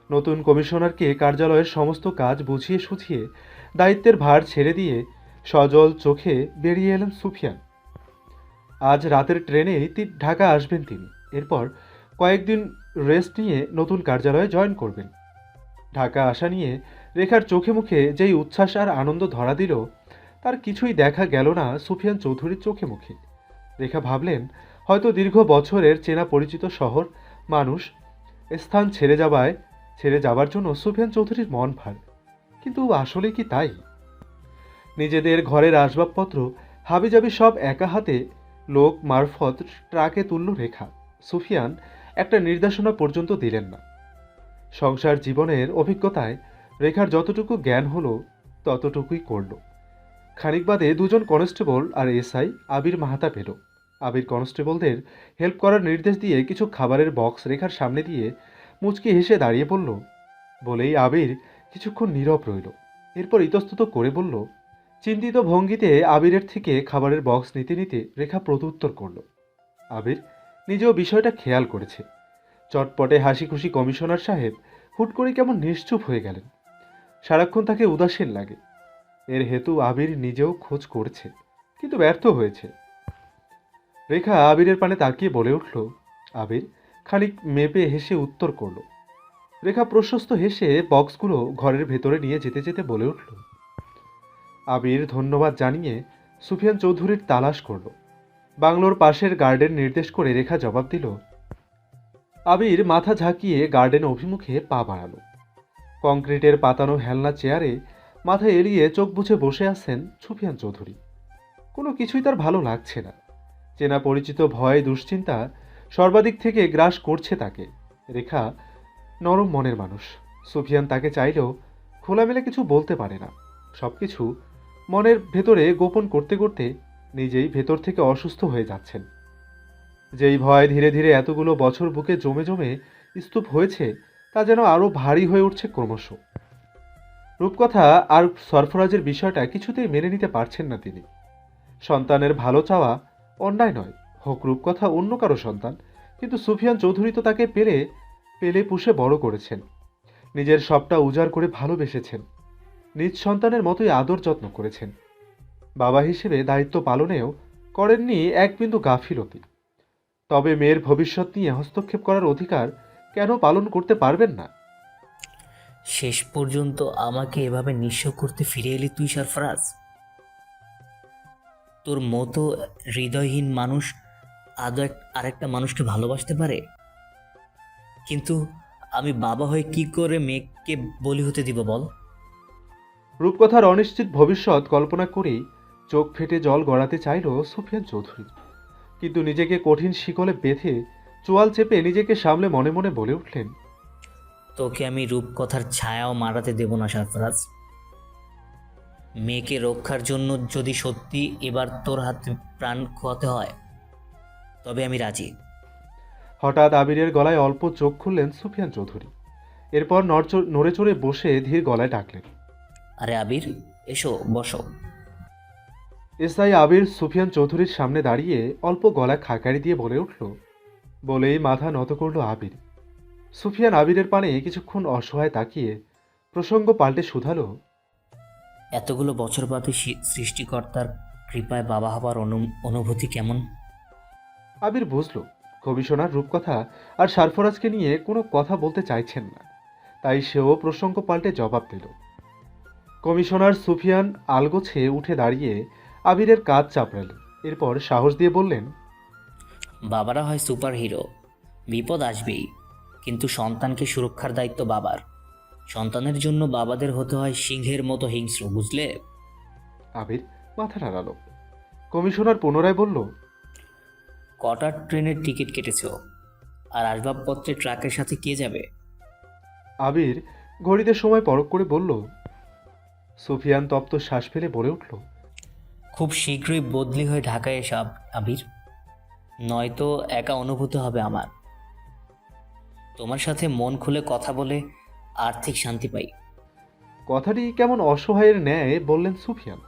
[SPEAKER 2] নতুন কমিশনারকে কার্যালয়ের সমস্ত কাজ বুঝিয়ে সুঝিয়ে দায়িত্বের ভার ছেড়ে দিয়ে সজল চোখে বেরিয়ে এলেন সুফিয়ান। আজ রাতের ট্রেনেই ঢাকা আসবেন তিনি। এরপর কয়েকদিন রেস্ট নিয়ে নতুন কার্যালয়ে জয়েন করবেন। ঢাকা আসা নিয়ে রেখার চোখে মুখে যেই উচ্ছ্বাস আর আনন্দ ধরা দিল, তার কিছুই দেখা গেল না সুফিয়ান চৌধুরীর চোখে মুখে। রেখা ভাবলেন হয়তো দীর্ঘ বছরের চেনা পরিচিত শহর, মানুষ, স্থান ছেড়ে যাবার জন্য সুফিয়ান চৌধুরীর মন ভার। কিন্তু আসলে কি তাই? নিজেদের ঘরের আসবাবপত্র হাবিজাবি সব একা হাতে লোক মারফত ট্রাকে তুলল রেখা। সুফিয়ান একটা নির্দেশনা পর্যন্ত দিলেন না। সংসার জীবনের অভিজ্ঞতায় রেখার যতটুকু জ্ঞান হলো ততটুকুই করল। খানিক বাদে দুজন কনস্টেবল আর এসআই আবির মাহাতা পেল। আবির কনস্টেবলদের হেল্প করার নির্দেশ দিয়ে কিছু খাবারের বক্স রেখার সামনে দিয়ে মুচকি হেসে দাঁড়িয়ে পড়ল। বলেই আবির কিছুক্ষণ নীরব রইল। এরপর ইতস্তত করে বলল, চিন্তিত ভঙ্গিতে আবিরের থেকে খাবারের বক্স নিতে নিতে রেখা প্রত্যুত্তর করল। আবির নিজেও বিষয়টা খেয়াল করেছে। চটপটে হাসি খুশি কমিশনার সাহেব হুট করে কেমন নিশ্চুপ হয়ে গেলেন। সারাক্ষণ তাকে উদাসীন লাগে। এর হেতু আবির নিজেও খোঁজ করছে, কিন্তু ব্যর্থ হয়েছে। রেখা আবিরের পানে তাকিয়ে বলে উঠল। আবির খানিক মেপে হেসে উত্তর করল। রেখা প্রশস্ত হেসে বক্সগুলো ঘরের ভেতরে নিয়ে যেতে যেতে বলে উঠল। আবির ধন্যবাদ জানিয়ে সুফিয়ান চৌধুরীর তালাশ করল। বাংলোর পাশের গার্ডেন নির্দেশ করে রেখা জবাব দিল। আবির মাথা ঝাঁকিয়ে গার্ডেন অভিমুখে পা বাড়ালো। কংক্রিটের পাতানো হেলনা চেয়ারে মাথা এড়িয়ে চোখ বুজে বসে আছেন সুফিয়ান চৌধুরী। কোনো কিছুই তার ভালো লাগছে না। চেনা পরিচিত ভয়, দুশ্চিন্তা সর্বাদিক থেকে গ্রাস করছে তাকে। রেখা নরম মনের মানুষ। সুফিয়ান তাকে চাইলেও খোলামেলা কিছু বলতে পারে না। সবকিছু মনের ভেতরে গোপন করতে করতে নিজেই ভেতর থেকে অসুস্থ হয়ে যাচ্ছেন। যেই ভয় ধীরে ধীরে এতগুলো বছর বুকে জমে জমে স্তূপ হয়েছে, তা যেন আরও ভারী হয়ে উঠছে ক্রমশ। রূপকথা আর সরফরাজের বিষয়টা কিছুতেই মেনে নিতে পারছেন না তিনি। সন্তানের ভালো চাওয়া অন্যায় নয়, হোক রূপকথা অন্য কারো সন্তান, কিন্তু সুফিয়ান চৌধুরী তো তাকে পেলে পুষে বড় করেছেন। নিজের সবটা উজাড় করে ভালোবেসেছেন। নিজ সন্তানের মতোই আদর যত্ন করেছেন। বাবা হিসেবে দায়িত্ব পালনেও করেননি এক বিন্দু গাফিলতি। তবে মেয়ের ভবিষ্যৎ নিয়ে হস্তক্ষেপ করার অধিকার কেন পালন করতে পারবেন না?
[SPEAKER 6] শেষ পর্যন্ত আমাকে এভাবে নিঃস্ব করতে ফিরে এলি তুই সরফরাজ। তোর মতো হৃদয়হীন মানুষ আদৌ আরেকটা মানুষকে ভালোবাসতে পারে? কিন্তু আমি বাবা হয়ে কি করে মেয়েকে বলি হতে দিব বল?
[SPEAKER 2] রূপকথার অনিশ্চিত ভবিষ্যৎ কল্পনা করেই চোখ ফেটে জল গড়াতে চাইল সুফিয়ান চৌধুরী। কিন্তু নিজেকে কঠিন শিকলে বেঁধে চোয়াল চেপে নিজেকে সামলে মনে মনে বলে উঠলেন,
[SPEAKER 6] তোকে আমি রূপকথার ছায়াও মারাতে দেব না সরফরাজ। মেয়েকে রক্ষার জন্য যদি সত্যি এবার তোর হাতে প্রাণ খোয়াতে হয় তবে আমি রাজি।
[SPEAKER 2] হঠাৎ আবিরের গলায় অল্প চোখ খুললেন সুফিয়ান চৌধুরী। এরপর নড়ে চড়ে বসে ধীর গলায় ডাকলেন,
[SPEAKER 6] আরে আবির, এসো বসো।
[SPEAKER 2] এসআই আবির সুফিয়ান চৌধুরীর সামনে দাঁড়িয়ে অল্প গলায় খাকারি দিয়ে বলে উঠল। বলেই মাথা নত করল আবির। সুফিয়ান আবিরের পানে কিছুক্ষণ অসহায় তাকিয়ে প্রসঙ্গ পাল্টে শুধালো,
[SPEAKER 6] এতগুলো বছর বাদে সৃষ্টিকর্তার কৃপায় বাবা হবার অনুভূতি কেমন?
[SPEAKER 2] আবির বুঝল কমিশনার রূপকথা আর সারফরাজকে নিয়ে কোনো কথা বলতে চাইছেন না। তাই সেও প্রসঙ্গ পাল্টে জবাব দিল। কমিশনার সুফিয়ান আলগোছে উঠে দাঁড়িয়ে আবিরের কাঁধ চাপড়ালেন। এরপর সাহস দিয়ে বললেন,
[SPEAKER 6] বাবারা হয় সুপার হিরো, বিপদ আসবেই, কিন্তু সন্তানকে সুরক্ষার দায়িত্ব বাবার। সন্তানের জন্য বাবাদের হতে হয় সিংহের মতো হিংস্র, বুঝলে?
[SPEAKER 2] আবির মাথা নাড়াল। কমিশনার পুনরায় বলল,
[SPEAKER 6] কটার ট্রেনের টিকিট কেটেছ? আর আসবাবপত্রের ট্রাকের সাথে কে যাবে?
[SPEAKER 2] আবির ঘড়িতে সময় পরখ করে বলল। সুফিয়ান তপ্ত শ্বাস ফেলে বলে উঠল,
[SPEAKER 6] খুব শীঘ্রই বদলি হয়ে ঢাকায় এসো আবির, নয়তো একা অনুভূতি হবে আমার। তোমার সাথে মন খুলে কথা বলে আর্থিক শান্তি পাই।
[SPEAKER 2] কথাটি কেমন অসহায়ের ন্যায় বললেন সুফিয়ান।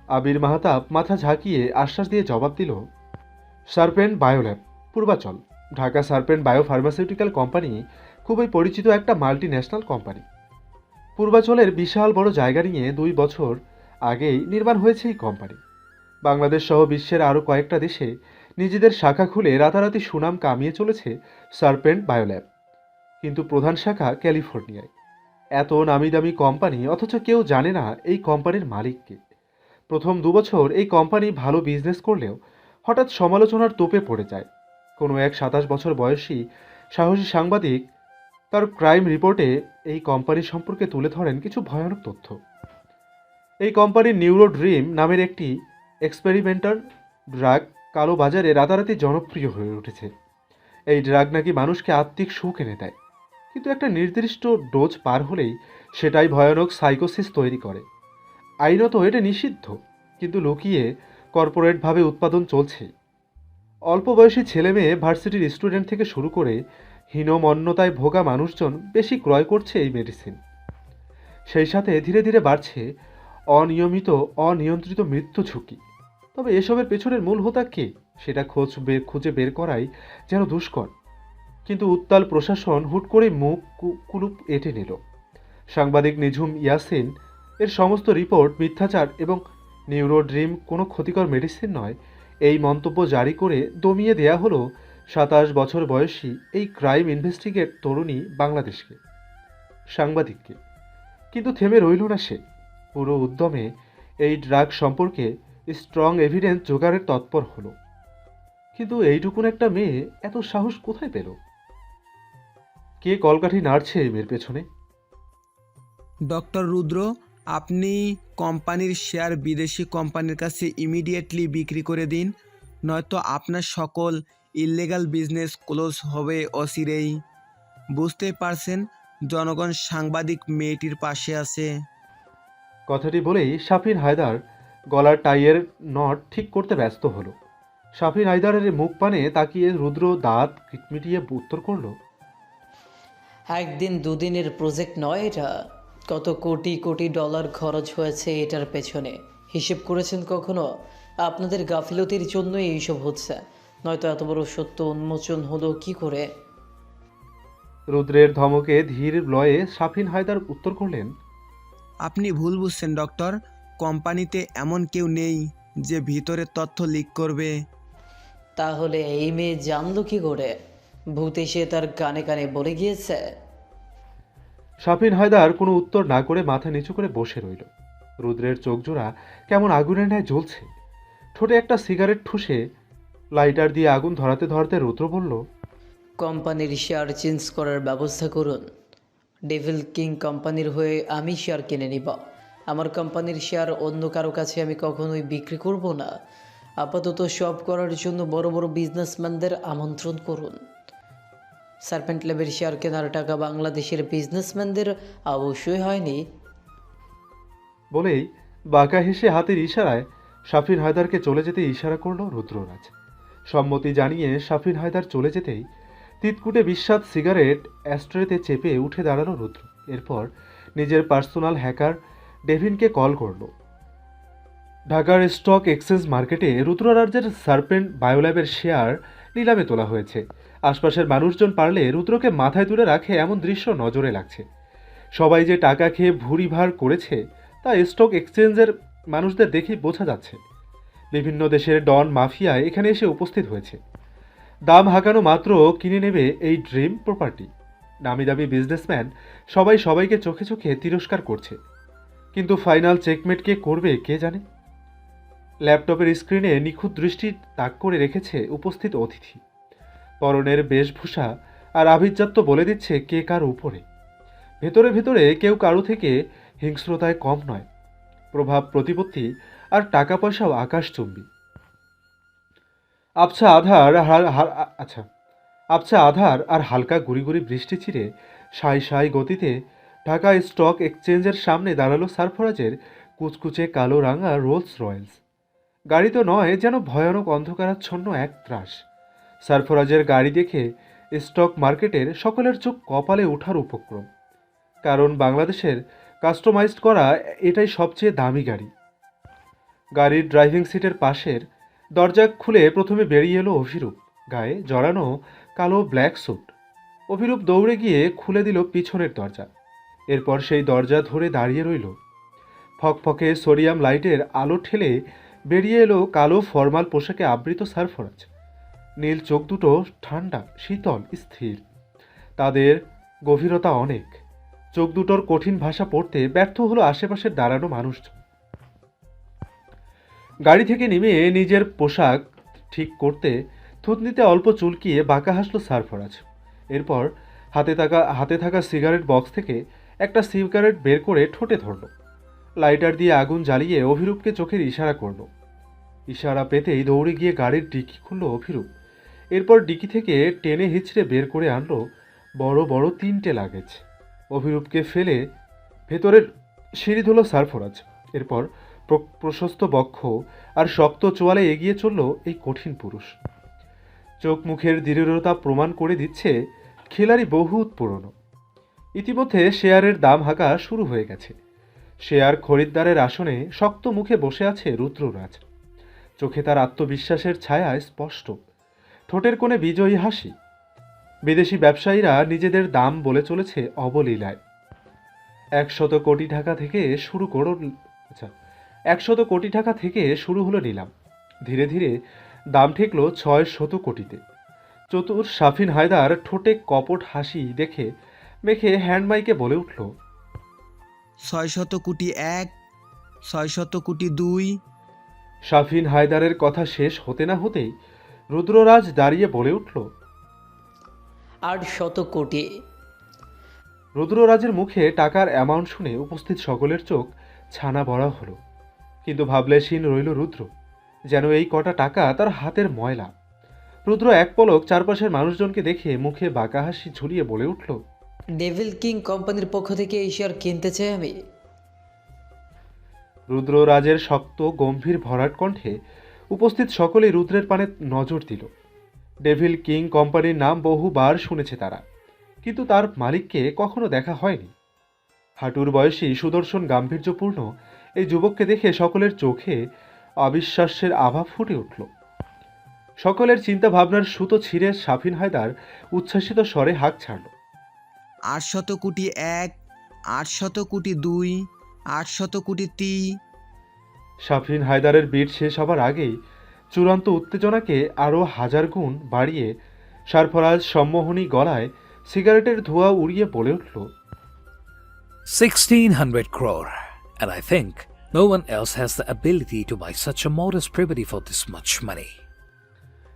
[SPEAKER 2] আবির মাহতাব মাথা ঝাঁকিয়ে আশ্বাস দিয়ে জবাব দিল, Serpent Biolab, Purbachal. Dhaka Serpent Bio pharmaceutical company খুবই পরিচিত একটা মাল্টি ন্যাশনাল কোম্পানি। পূর্বাচলের বিশাল বড় জায়গা নিয়ে 2 বছর আগেই নির্মাণ হয়েছে এই কোম্পানি। বাংলাদেশ সহ বিশ্বের আরও কয়েকটা দেশে নিজেদের শাখা খুলে রাতারাতি সুনাম কামিয়ে চলেছে সার্পেন্ট বায়োল্যাব। কিন্তু প্রধান শাখা ক্যালিফোর্নিয়ায়। এত নামি দামি কোম্পানি, অথচ কেউ জানে না এই কোম্পানির মালিককে। প্রথম 2 বছর এই কোম্পানি ভালো বিজনেস করলেও হঠাৎ সমালোচনার তোপে পড়ে যায়। কোনো এক 27 বছর বয়সী সাহসী সাংবাদিক তার ক্রাইম রিপোর্টে এই কোম্পানি সম্পর্কে তুলে ধরেন কিছু ভয়ানক তথ্য। এই কোম্পানির নিউরো ড্রিম নামের একটি এক্সপেরিমেন্টাল ড্রাগ কালো বাজারে রাতারাতি জনপ্রিয় হয়ে উঠেছে। এই ড্রাগ নাকি মানুষকে আত্মিক সুখ এনে দেয়, কিন্তু একটা নির্দিষ্ট ডোজ পার হলেই সেটাই ভয়ানক সাইকোসিস তৈরি করে। আইনত এটা নিষিদ্ধ, কিন্তু লুকিয়ে কর্পোরেটভাবে উৎপাদন চলছে। অল্প বয়সী ছেলেমেয়ে, ভার্সিটির স্টুডেন্ট থেকে শুরু করে হীনমন্যতায় ভোগা মানুষজন বেশি ক্রয় করছে এই মেডিসিন। সেই সাথে ধীরে ধীরে বাড়ছে অনিয়ন্ত্রিত মৃত্যু ঝুঁকি। তবে এসবের পেছনের মূল হোতা কে, সেটা খুঁজে বের করাই যেন দুষ্কর। কিন্তু উত্তাল প্রশাসন হুট করে মুখ কুলুপ এঁটে নিল। সাংবাদিক নিঝুম ইয়াসিন এর সমস্ত রিপোর্ট মিথ্যাচার এবং নিউরো ড্রিম কোনো ক্ষতিকর মেডিসিন নয়, এই মন্তব্য জারি করে দমিয়ে দেয়া হলো 27 বছর বয়সী এই ক্রাইম ইনভেস্টিগেট তরুণী বাংলাদেশকে, সাংবাদিককে। কিন্তু থেমে রইল না সে, পুরো উদ্যমে এই ড্রাগ সম্পর্কে স্ট্রং এভিডেন্স জোগাড়ের তৎপর হলো। কিন্তু এইটুকুন একটা মেয়ে এত সাহস কোথায় পেল? কে কলকাঠি নাড়ছে এই মেয়ের পেছনে?
[SPEAKER 7] ডক্টর রুদ্র, আপনি কোম্পানির শেয়ার বিদেশি কোম্পানির কাছে ইমিডিয়েটলি বিক্রি করে দিন, নয়তো আপনার সকল ইললিগাল বিজনেস ক্লোজ হবে অচিরেই। বুঝতেই পারছেন, জনগণ সাংবাদিক মেয়েটির পাশে আছে।
[SPEAKER 2] কথাটি বলেই শাফিন হায়দার গলার টাইয়ের নট ঠিক করতে ব্যস্ত হলো। শাফিন হায়দারের মুখ পানে তাকিয়ে রুদ্র দাঁত কিটমিটিয়ে উত্তর করল,
[SPEAKER 5] একদিন দুদিনের প্রজেক্ট নয় এটা। কত কোটি কোটি ডলার খরচ হয়েছে এটার পেছনে, হিসেব করেছেন কখনো? আপনাদের গাফিলতির জন্যই এইসব হচ্ছে, নয়তো এত বড় সত্য উন্মোচন হলো কি করে?
[SPEAKER 2] রুদ্রের ধমকে ধীর লয়ে শাফিন হায়দার উত্তর করলেন,
[SPEAKER 7] আপনি ভুল বুঝছেন ডক্টর, কোম্পানিতে এমন কেউ নেই যে ভিতরের তথ্য লিক করবে।
[SPEAKER 5] তাহলে এই মেয়ে জানলো কি করে? ভূত এসে তার কানে কানে বলে গিয়েছে?
[SPEAKER 2] শাফিন হায়দার কোনো উত্তর না করে মাথা নিচু করে বসে রইল। রুদ্রের চোখ জোড়া কেমন আগুনের ন্যায় জ্বলছে। ঠোঁটে একটা সিগারেট ঠুসে লাইটার দিয়ে আগুন ধরাতে ধরাতে রুদ্র বলল,
[SPEAKER 5] কোম্পানির শেয়ার চেঞ্জ করার ব্যবস্থা করুন। ডেভিল কিং কোম্পানির হয়ে আমি শেয়ার কিনে নিব। আমার কোম্পানির শেয়ার অন্য কারো কাছে আমি কখনোই বিক্রি করব না। আপাতত সব করার জন্য বড় বড় বিজনেসম্যানদের আমন্ত্রণ করুন। সার্পেন্ট ল্যাবের শেয়ার কেনার টাকা বাংলাদেশের বিজনেসম্যানদের অবশ্যই হয়নি।
[SPEAKER 2] বলেই বাঁকা হেসে হাতের ইশারায় শাফিন হায়দারকে চলে যেতে ইশারা করল রুদ্ররাজ। সম্মতি জানিয়ে শাফিন হায়দার চলে যেতেই তিতকুটে বিস্বাদ সিগারেট অ্যাস্ট্রেতে চেপে উঠে দাঁড়ালো রুদ্র। এরপর নিজের পার্সোনাল হ্যাকার ডেভিনকে কল করল। ঢাকার স্টক এক্সচেঞ্জ মার্কেটে রুদ্ররাজের সার্পেন্ট বায়োল্যাবের শেয়ার নিলামে তোলা হয়েছে। আশপাশের মানুষজন পারলে রুদ্রকে মাথায় তুলে রাখে এমন দৃশ্য নজরে লাগছে। সবাই যে টাকা খেয়ে ভুঁড়ি ভার করেছে তা স্টক এক্সচেঞ্জের মানুষদের দেখেই বোঝা যাচ্ছে। বিভিন্ন দেশের ডন মাফিয়া এখানে এসে উপস্থিত হয়েছে। দাম হাঁকানো মাত্র কিনে নেবে এই ড্রিম প্রপার্টি। নামি দামি বিজনেসম্যান সবাই সবাইকে চোখে চোখে তিরস্কার করছে, কিন্তু ফাইনাল চেকমেট কে করবে কে জানে। ল্যাপটপের স্ক্রিনে নিখুঁত দৃষ্টি তাক করে রেখেছে উপস্থিত অতিথি। পরনের বেশভূষা আর আভিজাত্য বলে দিচ্ছে কে কার উপরে। ভেতরে ভেতরে কেউ কারো থেকে হিংস্রতায় কম নয়। প্রভাব প্রতিপত্তি আর টাকা পয়সাও আকাশচুম্বী। আবছা আধার আর হালকা গুড়ি গুড়ি বৃষ্টি চিরে সাই সাই গতিতে ঢাকা স্টক এক্সচেঞ্জের সামনে দাঁড়ালো সারফরাজের কুচকুচে কালো রাঙা রোলস রয়েলস। গাড়ি তো নয়, যেন ভয়ানক অন্ধকারাচ্ছন্ন এক ত্রাস। সারফরাজের গাড়ি দেখে স্টক মার্কেটের সকলের চোখ কপালে ওঠার উপক্রম, কারণ বাংলাদেশের কাস্টমাইজড করা এটাই সবচেয়ে দামি গাড়ি। গাড়ির ড্রাইভিং সিটের পাশের দরজা খুলে প্রথমে বেরিয়ে এলো অভিরূপ, গায়ে জড়ানো কালো ব্ল্যাক স্যুট। অভিরূপ দৌড়ে গিয়ে খুলে দিল পিছনের দরজা। এরপর সেই দরজা ধরে দাঁড়িয়ে রইল। ফকফকে সোডিয়াম লাইটের আলো ঠেলে বেরিয়ে এলো কালো ফর্মাল পোশাকে আবৃত সারফরাজ। নীল চোখ দুটো ঠান্ডা, শীতল, স্থির। তাদের গভীরতা অনেক। চোখ দুটোর কঠিন ভাষা পড়তে ব্যর্থ হলো আশেপাশের দাঁড়ানো মানুষজন। গাড়ি থেকে নেমে নিজের পোশাক ঠিক করতে থুতনিতে অল্প চুলকিয়ে বাঁকা হাসল সারফরাজ। এরপর হাতে থাকা সিগারেট বক্স থেকে একটা সিগারেট বের করে ঠোঁটে ধরল। লাইটার দিয়ে আগুন জ্বালিয়ে অভিরূপকে চোখের ইশারা করল। ইশারা পেতেই দৌড়ে গিয়ে গাড়ির ডিকি খুলল অভিরূপ। এরপর ডিকি থেকে টেনে হিচড়ে বের করে আনলো বড় বড় 3টে লাগেজ। অভিরূপকে ফেলে ভেতরের সিঁড়ি ধরল সারফরাজ। এরপর প্রশস্ত বক্ষ আর শক্ত চোয়ালে এগিয়ে চলল এই কঠিন পুরুষ। চোখ মুখের দৃঢ়তা প্রমাণ করে দিচ্ছে খিলাড়ি বহুত পুরনো। ইতিমধ্যে শেয়ারের দাম হাঁকা শুরু হয়ে গেছে। শেয়ার খরিদ্দারের আসনে শক্ত মুখে বসে আছে রুদ্ররাজ। চোখে তার আত্মবিশ্বাসের ছায়া স্পষ্ট, ঠোঁটের কোণে বিজয়ী হাসি। বিদেশি ব্যবসায়ীরা নিজেদের দাম বলে চলেছে অবলীলায়। 100 কোটি টাকা থেকে শুরু হলো নিলাম। ধীরে ধীরে দাম ঠেকল 600 কোটিতে। চতুর শাফিন হায়দার ঠোঁটে কপট হাসি দেখে মেখে হ্যান্ডমাইকে বলে উঠল,
[SPEAKER 7] 600 কোটি 1, 600 কোটি 2।
[SPEAKER 2] শাফিন হায়দারের কথা শেষ হতে না হতেই রুদ্ররাজ দাঁড়িয়ে বলে উঠল,
[SPEAKER 5] 800 কোটি।
[SPEAKER 2] রুদ্ররাজের মুখে টাকার অ্যামাউন্ট শুনে উপস্থিত সকলের চোখ ছানা বড়া হলো। কিন্তু ভাবলেশীন রইল রুদ্র, যেন এই কটা টাকা তার হাতের ময়লা। রুদ্র এক পলক চারপাশের মানুষজনকে দেখে মুখে বাঁকা হাসি ঝুলিয়ে বলে উঠল,
[SPEAKER 5] ডেভিল কিং কোম্পানির পক্ষ থেকে এই শেয়ার কিনতে চাই আমি।
[SPEAKER 2] রুদ্ররাজের শক্ত গম্ভীর ভরাট কণ্ঠে উপস্থিত সকলেই রুদ্রের পানে নজর দিল। ডেভিল কিং কোম্পানির নাম বহুবার শুনেছে তারা, কিন্তু তার মালিককে কখনো দেখা হয়নি। হাঁটুর বয়সী সুদর্শন গাম্ভীর্যপূর্ণ এই যুবককে দেখে সকলের চোখে অবিশ্বাসের আভা ফুটে উঠল। সকলের চিন্তা ভাবনার সুতো ছিঁড়ে শাফিন হায়দার উচ্ছ্বাসিত স্বরে হাঁক ছাড়ল,
[SPEAKER 7] 800 কোটি 1, 800 কোটি 2, 800 কোটি 3।
[SPEAKER 2] শাফিন হায়দারের বিট শেষ হবার আগেই চূড়ান্ত উত্তেজনাকে আরও 1000 গুণ বাড়িয়ে সারফরাজ সম্মোহনী গলায় সিগারেটের ধোঁয়া উড়িয়ে বলে উঠল,
[SPEAKER 3] 1600 crore. And I think no one else has the ability to buy such a modest property for this much money.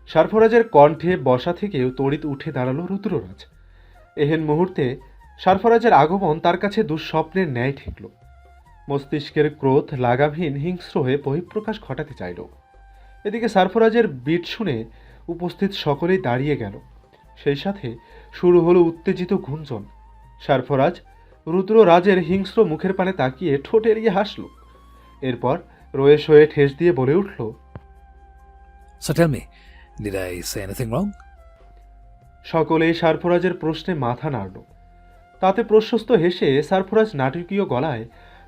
[SPEAKER 2] সারফরাজের কণ্ঠে বসা থেকেও তড়িৎ উঠে দাঁড়ালো রুদ্ররাজ। এহেন মুহূর্তে সারফরাজের আগমন তার কাছে দুঃস্বপ্নের ন্যায় ঠেকল। মস্তিষ্কের ক্রোধ লাগামহীন হিংস্র হয়ে বহিঃপ্রকাশ ঘটাতে চাইল। এদিকে সারফরাজের বিট শুনে উপস্থিত সকলেই দাঁড়িয়ে গেল। সেই সাথে শুরু হলো উত্তেজিত গুঞ্জন। সারফরাজ রুদ্ররাজের হিংস্র মুখের পানে তাকিয়ে ঠোঁট এড়িয়ে হাসল। এরপর রয়ে শয়ে ঠেস দিয়ে বলে উঠল,
[SPEAKER 3] So tell me, did I say anything wrong?
[SPEAKER 2] সকলেই সারফরাজের প্রশ্নে মাথা নাড়ল। তাতে প্রশস্ত হেসে সারফরাজ নাটকীয় গলায়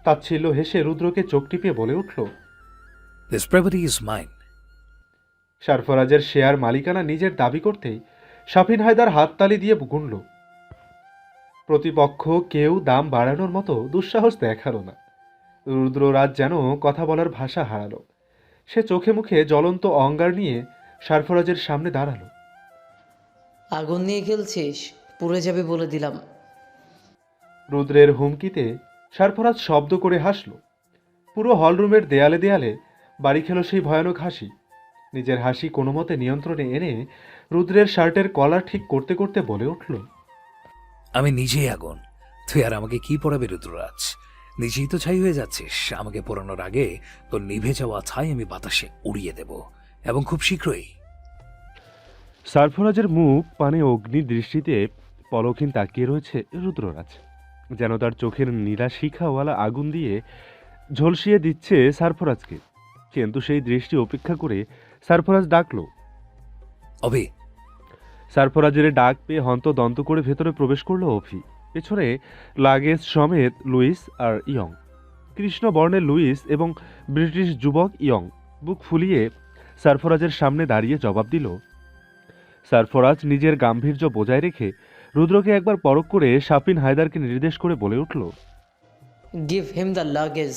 [SPEAKER 2] তাচ্ছিল্য হেসে রুদ্রকে চোখ টিপে বলে উঠল,
[SPEAKER 3] This property is mine.
[SPEAKER 2] সারফরাজের শেয়ার মালিকানা নিজের দাবি করতেই শাফিন হায়দার হাততালি দিয়ে গুনল। প্রতিপক্ষ কেউ দাম বাড়ানোর মতো দুঃসাহস দেখালো না। রুদ্ররাজ যেন কথা বলার ভাষা হারালো। সে চোখে মুখে জ্বলন্ত অঙ্গার নিয়ে সারফরাজের সামনে দাঁড়ালো।
[SPEAKER 5] আগুন নিয়ে খেলছিস, পুড়ে যাবে বলে দিলাম।
[SPEAKER 2] রুদ্রের হুমকিতে সারফরাজ শব্দ করে হাসল। পুরো হলরুমের দেয়ালে দেয়ালে বাড়ি খেল সেই ভয়ানক হাসি। নিজের হাসি কোনো মতে নিয়ন্ত্রণে এনে রুদ্রের শার্টের কলার ঠিক করতে করতে বলে উঠল,
[SPEAKER 3] আমি নিজেই আগুন, তুই আর আমাকে কি পড়াবে রুদ্ররাজ? নিজেই তো ছাই হয়ে যাচ্ছিস। আমাকে পোড়ানোর আগে তোর নিভে যাওয়া ছাই আমি বাতাসে উড়িয়ে দেব, এবং খুব শীঘ্রই।
[SPEAKER 2] সারফরাজের মুখ পানে অগ্নি দৃষ্টিতে পলকহীন তাকিয়ে রয়েছে রুদ্ররাজ, যেন তার চোখের নীলা শিখাওয়ালা আগুন দিয়ে ঝলসিয়ে দিচ্ছে সারফরাজকে। কিন্তু সেই দৃষ্টি উপেক্ষা করে সারফরাজ ডাকল।
[SPEAKER 3] অভি।
[SPEAKER 2] সারফরাজের ডাক পেয়ে হন্তদন্ত করে ভেতরে প্রবেশ করলো অভি। পেছনে লাগেজ সমেত লুইস আর ইয়ং। কৃষ্ণ বর্ণের লুইস এবং ব্রিটিশ যুবক ইয়ং বুক ফুলিয়ে সারফরাজের সামনে দাঁড়িয়ে জবাব দিল। সারফরাজ নিজের গাম্ভীর্য বজায় রেখে রুদ্রকে একবার পরখ করে শাফিন হায়দারকে নির্দেশ করে বলে উঠল,
[SPEAKER 5] গিভ হিম দ্য লাগেজ।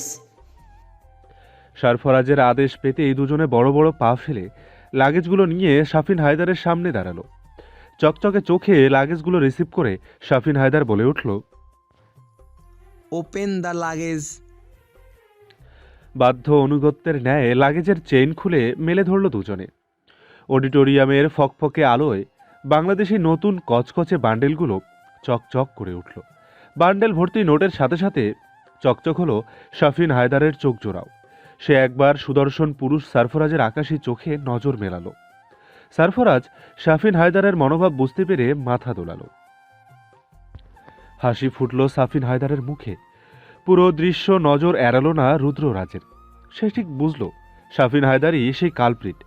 [SPEAKER 2] সারফরাজের আদেশ পেতে এই দুজনে বড় বড় পা ফেলে লাগেজগুলো নিয়ে শাফিন হায়দারের সামনে দাঁড়ালো। চকচকে চোখে লাগেজগুলো রিসিভ করে শাফিন হায়দার বলে উঠল,
[SPEAKER 7] ওপেন দ্য লাগেজ।
[SPEAKER 2] বাধ্য অনুগত্যের ন্যায় লাগেজের চেইন খুলে মেলে ধরল দুজনে। অডিটোরিয়ামের ফকফকে আলোয় বাংলাদেশি নতুন কচকচে বান্ডেলগুলো চকচক করে উঠল। বান্ডেল ভর্তি নোটের সাথে সাথে চকচক হলো শাফিন হায়দারের চোখ জোড়াও। সে একবার সুদর্শন পুরুষ সারফরাজের আকাশী চোখে নজর মেলালো। সারফরাজ শাফিন হায়দারের মনোভাব বুঝতে পেরে মাথা দোলালো। হাসি ফুটল শাফিন হায়দারের মুখে। পুরো দৃশ্য নজর এড়ালো না রুদ্ররাজের। সে ঠিক বুঝল শাফিন হায়দারই সেই কালপ্রিট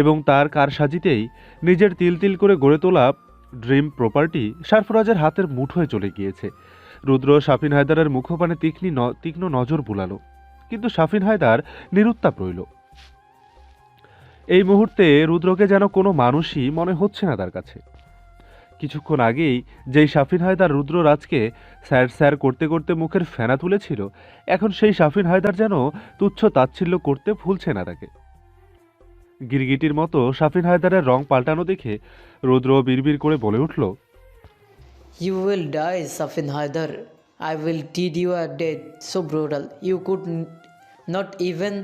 [SPEAKER 2] এবং তার কারসাজিতেই নিজের তিল তিল করে গড়ে তোলা ড্রিম প্রপার্টি সারফরাজের হাতের মুঠোয় চলে গিয়েছে। রুদ্র শাফিন হায়দারের মুখপানে তীক্ষ্ণ নজর বুলালো, কিন্তু শাফিন হায়দার নিরুত্তাপ রইল। এই মুহূর্তে রুদ্রকে যেন কোনো মানুষই মনে হচ্ছে না তার কাছে। কিছুক্ষণ আগেই যেই শাফিন হায়দার রুদ্ররাজকে স্যার স্যার করতে করতে মুখের ফেনা তুলেছিল, এখন সেই শাফিন হায়দার যেন তুচ্ছ তাচ্ছিল্য করতে ভুলছে না তাকে। গিরগিটির মতো শাফিন হায়দারের রং পাল্টানো দেখে রুদ্র বিড়বিড় করে বলে উঠল,
[SPEAKER 5] You will die, Safin Haidar. I will deed you a death so brutal you could not even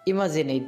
[SPEAKER 5] imagine it.